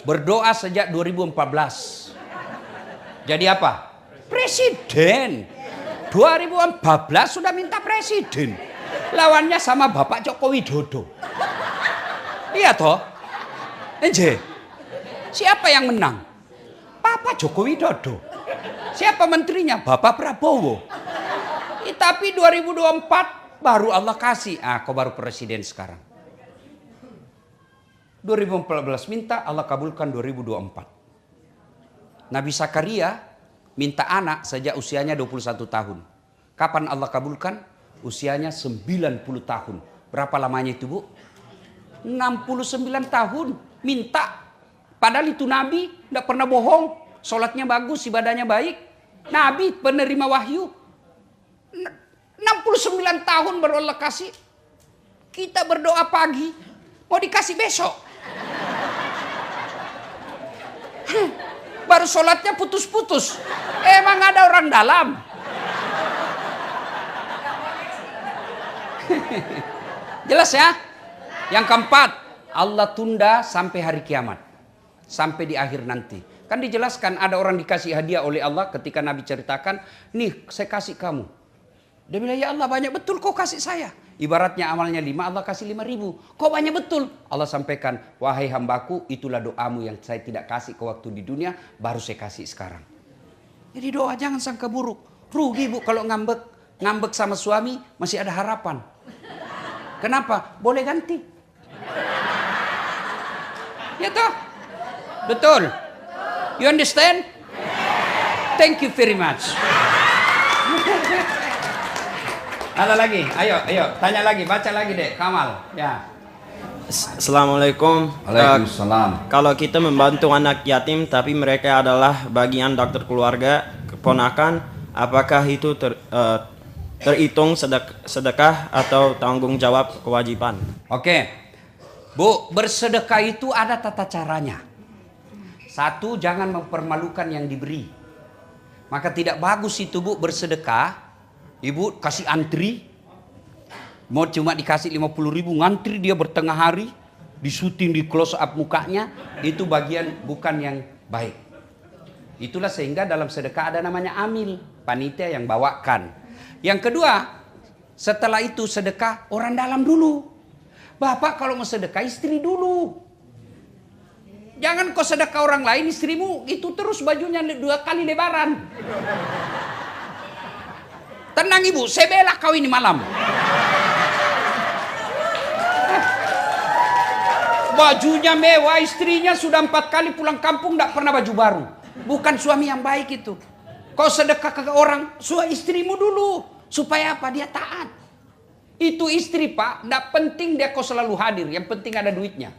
berdoa sejak 2014. Jadi apa? Presiden. 2014 sudah minta presiden. Lawannya sama Bapak Joko Widodo. Iya toh? Enje. Siapa yang menang? Bapak Joko Widodo. Siapa menterinya? Bapak Prabowo. Tapi 2024 baru Allah kasih. Kau baru presiden sekarang. 2014 minta, Allah kabulkan 2024. Nabi Zakaria minta anak sejak usianya 21 tahun. Kapan Allah kabulkan? Usianya 90 tahun. Berapa lamanya itu Bu? 69 tahun. Minta. Padahal itu Nabi, tidak pernah bohong. Sholatnya bagus, ibadahnya baik. Nabi penerima wahyu. 69 tahun baru Allah kasih. Kita berdoa pagi, mau dikasih besok. Baru sholatnya putus-putus. Emang ada orang dalam? Jelas ya? Yang keempat, Allah tunda sampai hari kiamat. Sampai di akhir nanti. Kan dijelaskan ada orang dikasih hadiah oleh Allah ketika Nabi ceritakan, nih saya kasih kamu. Dia bilang, ya Allah banyak betul kau kasih saya. Ibaratnya amalnya 5, Allah kasih 5.000. Kau banyak betul. Allah sampaikan, wahai hambaku, itulah doamu yang saya tidak kasih ke waktu di dunia, baru saya kasih sekarang. Jadi doa jangan sangka buruk. Rugi Bu kalau ngambek. Ngambek sama suami masih ada harapan. Kenapa? Boleh ganti. Ya toh? Betul. You understand? Thank you very much. Ada lagi? Ayo, tanya lagi, baca lagi deh, Kamal. Ya. Assalamualaikum. Waalaikumsalam. Kalau kita membantu anak yatim tapi mereka adalah bagian dokter keluarga, keponakan, apakah itu terhitung sedekah atau tanggung jawab kewajiban? Oke. Bu, bersedekah itu ada tata caranya. 1, jangan mempermalukan yang diberi. Maka tidak bagus itu Bu bersedekah. Ibu kasih antri, mau cuma dikasih 50.000 ngantri dia bertengah hari, disuting di close up mukanya, itu bagian bukan yang baik. Itulah sehingga dalam sedekah ada namanya amil, panitia yang bawakan. Yang kedua, setelah itu sedekah orang dalam dulu. Bapak kalau mau sedekah istri dulu. Jangan kau sedekah orang lain, istrimu itu terus bajunya 2 kali lebaran. Tenang ibu, saya bela kau ini malam. Bajunya mewah, istrinya sudah 4 kali pulang kampung tidak pernah baju baru. Bukan suami yang baik itu. Kau sedekah ke orang, istrimu dulu. Supaya apa? Dia taat. Itu istri pak, tidak penting dia kau selalu hadir. Yang penting ada duitnya.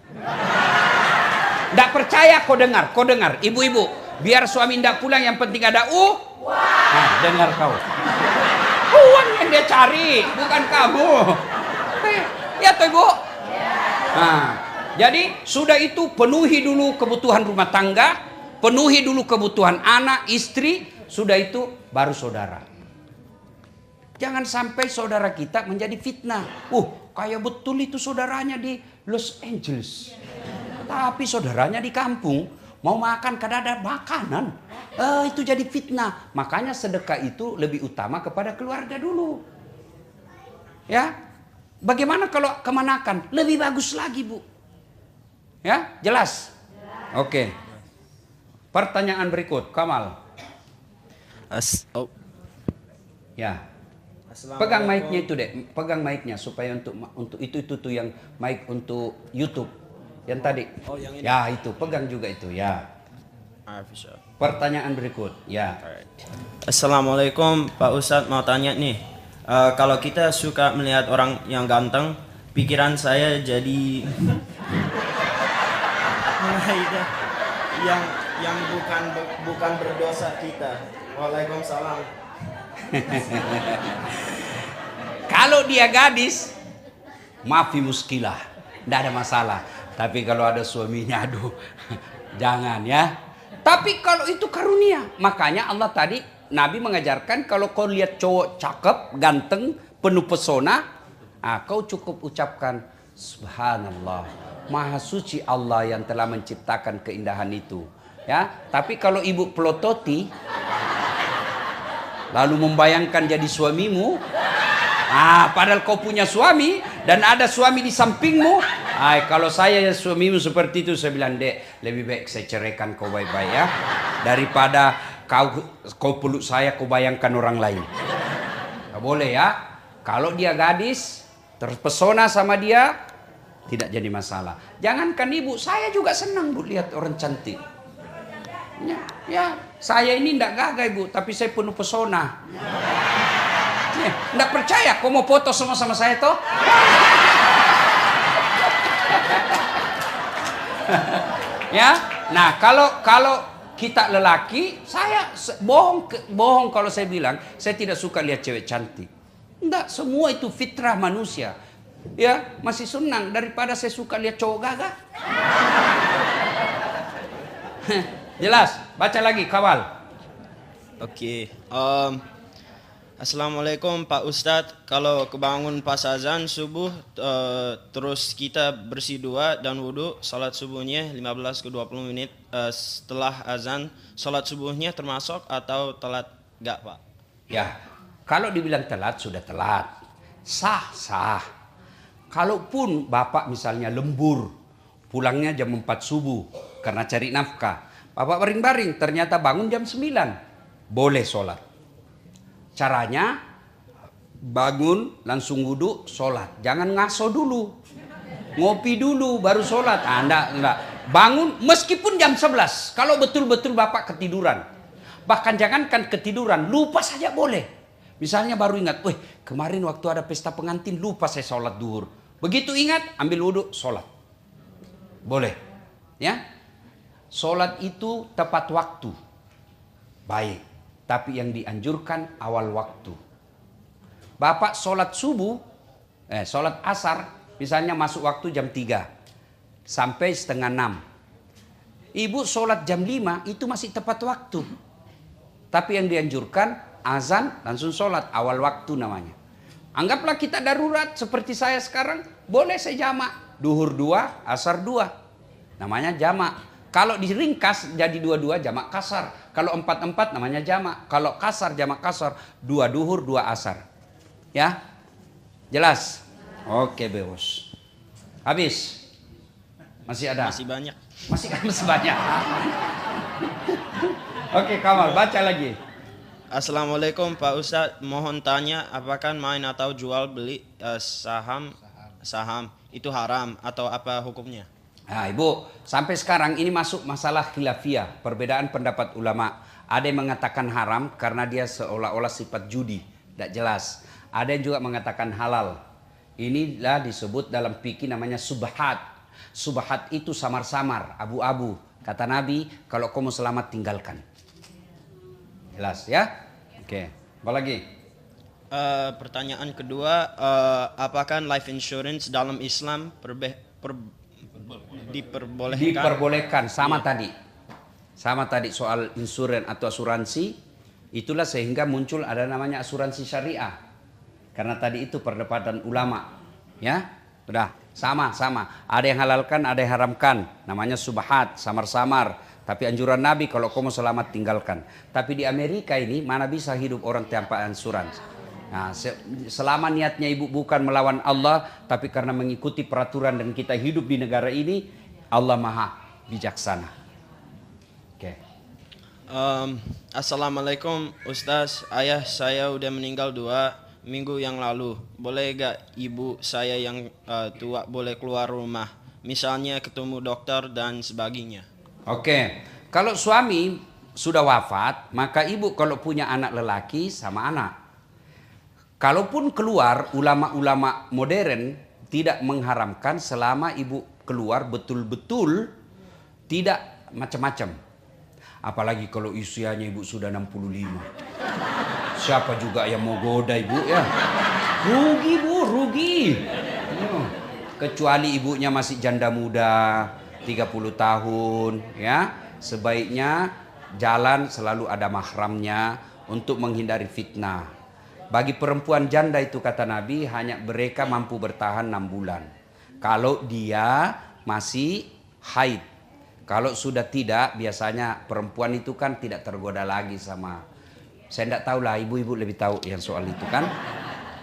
Tidak percaya kau dengar. Ibu-ibu, biar suami tidak pulang yang penting ada Nah, dengar kau. Uang yang dia cari, bukan kamu. Ya toh ibu? Nah, jadi sudah itu penuhi dulu kebutuhan rumah tangga, penuhi dulu kebutuhan anak, istri, sudah itu baru saudara. Jangan sampai saudara kita menjadi fitnah. Kayak betul itu saudaranya di Los Angeles. Tapi saudaranya di kampung mau makan kadang ada makanan. Itu jadi fitnah. Makanya sedekah itu lebih utama kepada keluarga dulu. Ya, bagaimana kalau kemanakan? Lebih bagus lagi bu. Ya, jelas? Oke. Pertanyaan berikut, Kamal. Ya. Pegang mic-nya itu deh, pegang mic-nya supaya untuk itu tuh yang mic untuk YouTube. Yang tadi. Oh, yang ini. Ya, itu pegang juga itu, ya. Pertanyaan berikut, ya. Assalamualaikum Pak Ustadz, mau tanya nih. Kalau kita suka melihat orang yang ganteng, pikiran saya jadi yang bukan berdosa kita. Waalaikumsalam. Kalau dia gadis, maafi muskilah, tidak ada masalah. Tapi kalau ada suaminya, aduh, jangan ya. Tapi kalau itu karunia, makanya Allah tadi Nabi mengajarkan kalau kau lihat cowok cakep, ganteng, penuh pesona, kau cukup ucapkan Subhanallah, Maha suci Allah yang telah menciptakan keindahan itu. Ya, tapi kalau ibu pelototi, lalu membayangkan jadi suamimu, padahal kau punya suami dan ada suami di sampingmu. Kalau saya suamimu seperti itu, saya bilang, Dek, lebih baik saya ceraikan kau baik-baik ya, daripada kau peluk saya, kau bayangkan orang lain. Gak boleh ya. Kalau dia gadis, terpesona sama dia, tidak jadi masalah. Jangankan ibu, saya juga senang bu lihat orang cantik. Ya, saya ini tidak gagah ibu, tapi saya penuh pesona. Tidak percaya, kau mau foto sama saya toh? Ya, nah kalau kita lelaki, saya bohong kalau saya bilang saya tidak suka lihat cewek cantik. Enggak, semua itu fitrah manusia. Ya, masih senang daripada saya suka lihat cowok gagah. Jelas, baca lagi kawal. Oke. Assalamualaikum Pak Ustadz, kalau kebangun pas azan subuh terus kita bersih dua dan wudhu, sholat subuhnya 15 ke 20 menit setelah azan, sholat subuhnya termasuk atau telat gak Pak? Ya, kalau dibilang telat sudah telat, sah. Kalaupun bapak misalnya lembur, pulangnya jam 4 subuh karena cari nafkah, bapak baring-baring ternyata bangun jam 9, boleh sholat. Caranya bangun langsung wudhu sholat, jangan ngaso dulu, ngopi dulu baru sholat. Enggak. Bangun meskipun jam 11 kalau betul-betul bapak ketiduran. Bahkan jangankan ketiduran, lupa saja boleh. Misalnya baru ingat, kemarin waktu ada pesta pengantin lupa saya sholat duhur. Begitu ingat, ambil wudhu sholat, boleh. Ya, sholat itu tepat waktu, baik. Tapi yang dianjurkan awal waktu. Bapak sholat subuh, sholat asar, misalnya masuk waktu jam 3 sampai setengah 6. Ibu sholat jam 5 itu masih tepat waktu. Tapi yang dianjurkan azan langsung sholat, awal waktu namanya. Anggaplah kita darurat seperti saya sekarang, boleh saya jamak. Duhur 2, asar 2. Namanya jamak. Kalau diringkas jadi dua-dua jamak kasar. Kalau empat-empat namanya jamak. Kalau kasar jamak kasar, 2 duhur 2 asar. Ya? Jelas? Oke, Bos. Habis? Masih ada? Masih banyak. Masih banyak. Oke, Kamal, baca lagi. Assalamualaikum Pak Ustadz, mohon tanya apakah main atau jual beli saham itu haram atau apa hukumnya? Nah, Ibu, sampai sekarang ini masuk masalah khilafiyah, perbedaan pendapat ulama. Ada yang mengatakan haram karena dia seolah-olah sifat judi, tidak jelas. Ada yang juga mengatakan halal. Inilah disebut dalam fikih namanya subhat. Subhat itu samar-samar, abu-abu. Kata Nabi, kalau kamu selamat tinggalkan. Jelas ya? Oke, apa lagi? Pertanyaan kedua, apakah life insurance dalam Islam diperbolehkan? Diperbolehkan, sama tadi. Sama tadi soal insurans atau asuransi. Itulah sehingga muncul ada namanya asuransi syariah. Karena tadi itu perdebatan ulama. Ya, sudah sama. Ada yang halalkan, ada yang haramkan. Namanya subhat, samar-samar. Tapi anjuran Nabi kalau kamu selamat tinggalkan. Tapi di Amerika ini mana bisa hidup orang tanpa asuransi. Nah, selama niatnya ibu bukan melawan Allah, tapi karena mengikuti peraturan dan kita hidup di negara ini, Allah maha bijaksana. Oke. Assalamualaikum Ustaz, ayah saya udah meninggal 2 minggu yang lalu. Boleh gak ibu saya yang tua boleh keluar rumah? Misalnya ketemu dokter dan sebagainya. Oke, kalau suami sudah wafat, maka ibu kalau punya anak lelaki sama anak. Kalaupun keluar, ulama-ulama modern tidak mengharamkan selama ibu keluar betul-betul tidak macam-macam. Apalagi kalau usianya ibu sudah 65. Siapa juga yang mau goda ibu ya? Rugi Bu, rugi. Kecuali ibunya masih janda muda, 30 tahun ya, sebaiknya jalan selalu ada mahramnya untuk menghindari fitnah. Bagi perempuan janda itu kata Nabi hanya mereka mampu bertahan 6 bulan. Kalau dia masih haid. Kalau sudah tidak, biasanya perempuan itu kan tidak tergoda lagi sama, saya tidak tahu lah, ibu-ibu lebih tahu yang soal itu kan.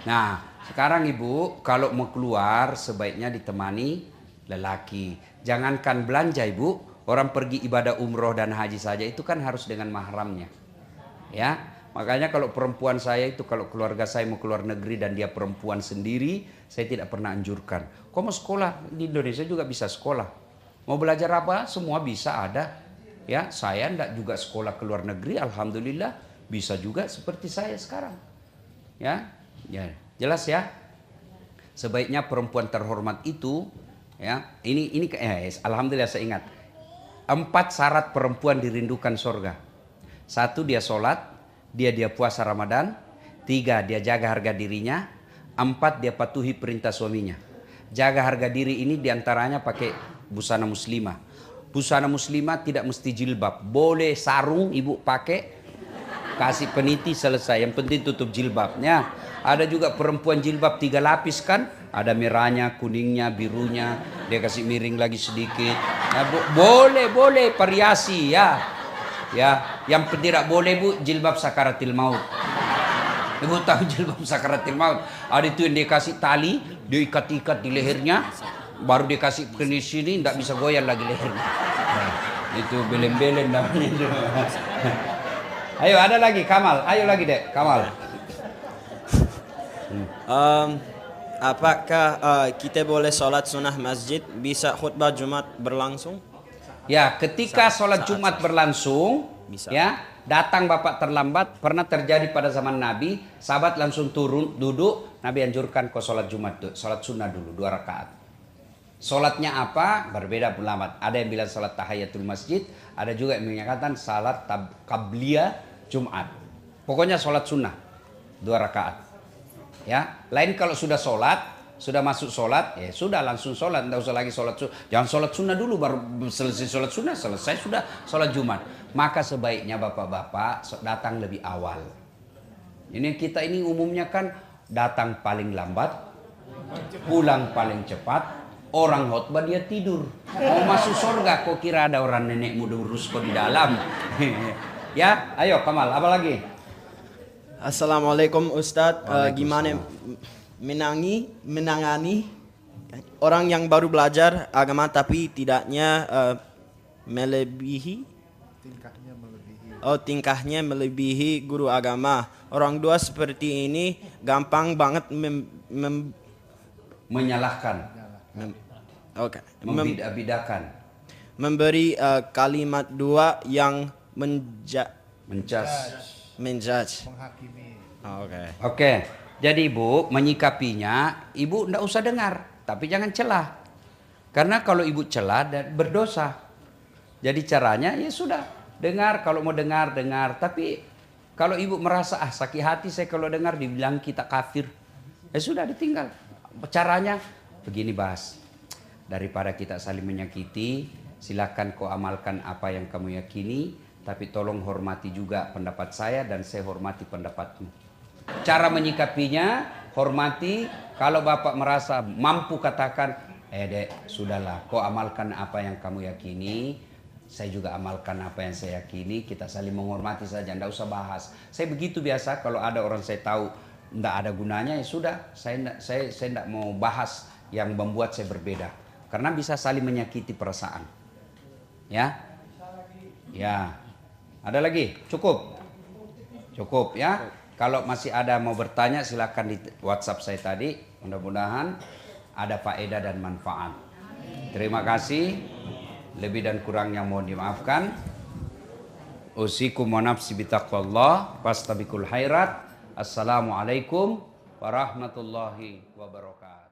Nah, sekarang ibu kalau mau keluar sebaiknya ditemani lelaki. Jangankan belanja ibu, orang pergi ibadah umroh dan haji saja itu kan harus dengan mahramnya. Ya, makanya kalau perempuan saya itu kalau keluarga saya mau keluar negeri dan dia perempuan sendiri, saya tidak pernah anjurkan. Kau mau sekolah di Indonesia juga bisa sekolah. Mau belajar apa? Semua bisa ada. Ya, saya enggak juga sekolah ke luar negeri, alhamdulillah bisa juga seperti saya sekarang. Ya, jelas ya. Sebaiknya perempuan terhormat itu ya, ini alhamdulillah saya ingat 4 syarat perempuan dirindukan surga. 1 dia sholat, dia puasa Ramadan. 3 dia jaga harga dirinya. 4 dia patuhi perintah suaminya. Jaga harga diri ini diantaranya pakai busana muslimah. Busana muslimah tidak mesti jilbab, boleh sarung ibu pakai, kasih peniti selesai, yang penting tutup jilbabnya. Ada juga perempuan jilbab 3 lapis kan, ada merahnya, kuningnya, birunya, dia kasih miring lagi sedikit. Nah, boleh variasi ya. Ya, yang tidak boleh Bu, jilbab sakaratil maut. Ibu tahu jilbab sakaratil maut? Ada itu yang dia kasih tali, dia ikat-ikat di lehernya, baru dia kasih ke sini, tidak bisa goyang lagi lehernya. Nah, itu belen-belen namanya itu. Ayo ada lagi Kamal, ayo lagi Dek, Kamal. Apakah kita boleh sholat sunnah masjid, bisa khutbah Jumat berlangsung? Ya, ketika sholat Jumat berlangsung, Bisa. ya datang bapak terlambat, pernah terjadi pada zaman Nabi, sahabat langsung turun duduk, Nabi anjurkan kau sholat Jumat, sholat sunnah dulu 2 rakaat. Sholatnya apa? Berbeda ulama. Ada yang bilang sholat tahiyatul masjid, ada juga yang menyatakan sholat qabliyah Jumat. Pokoknya sholat sunnah 2 rakaat. Ya, lain kalau sudah sholat, sudah masuk sholat, ya sudah langsung sholat, tidak usah lagi sholat sunnah. Jangan sholat sunnah dulu, baru selesai sholat sunnah, selesai sudah sholat Jumat. Maka sebaiknya bapak-bapak datang lebih awal. Ini kita ini umumnya kan datang paling lambat, pulang paling cepat, Orang khotbah dia tidur. Mau masuk surga kok kira ada orang nenek muda urus kok di dalam. Ya, ayo Kamal, apa lagi? Assalamualaikum Ustadz. Gimana menangani orang yang baru belajar agama tapi tidaknya tingkahnya melebihi guru agama. Orang tua seperti ini gampang banget Menyalahkan. Membidak-bidakan. Memberi kalimat dua yang menjudge. Oke. Jadi ibu menyikapinya, ibu ndak usah dengar, tapi jangan celah. Karena kalau ibu celah dan berdosa. Jadi caranya ya sudah, dengar kalau mau dengar. Tapi kalau ibu merasa sakit hati saya kalau dengar dibilang kita kafir, ya sudah ditinggal. Caranya begini Bas, daripada kita saling menyakiti, silakan kau amalkan apa yang kamu yakini, tapi tolong hormati juga pendapat saya dan saya hormati pendapatmu. Cara menyikapinya, hormati. Kalau bapak merasa mampu katakan, dek sudahlah kau amalkan apa yang kamu yakini, saya juga amalkan apa yang saya yakini, kita saling menghormati saja, tidak usah bahas. Saya begitu biasa kalau ada orang saya tahu tidak ada gunanya, ya sudah, saya tidak mau bahas yang membuat saya berbeda. Karena bisa saling menyakiti perasaan. Ya. Ada lagi? Cukup ya. Kalau masih ada mau bertanya silakan di WhatsApp saya tadi. Mudah-mudahan ada faedah dan manfaat. Terima kasih. Lebih dan kurangnya mohon dimaafkan. Usikum wa nafsi bitaqwallah fastabiqul khairat. Assalamualaikum warahmatullahi wabarakatuh.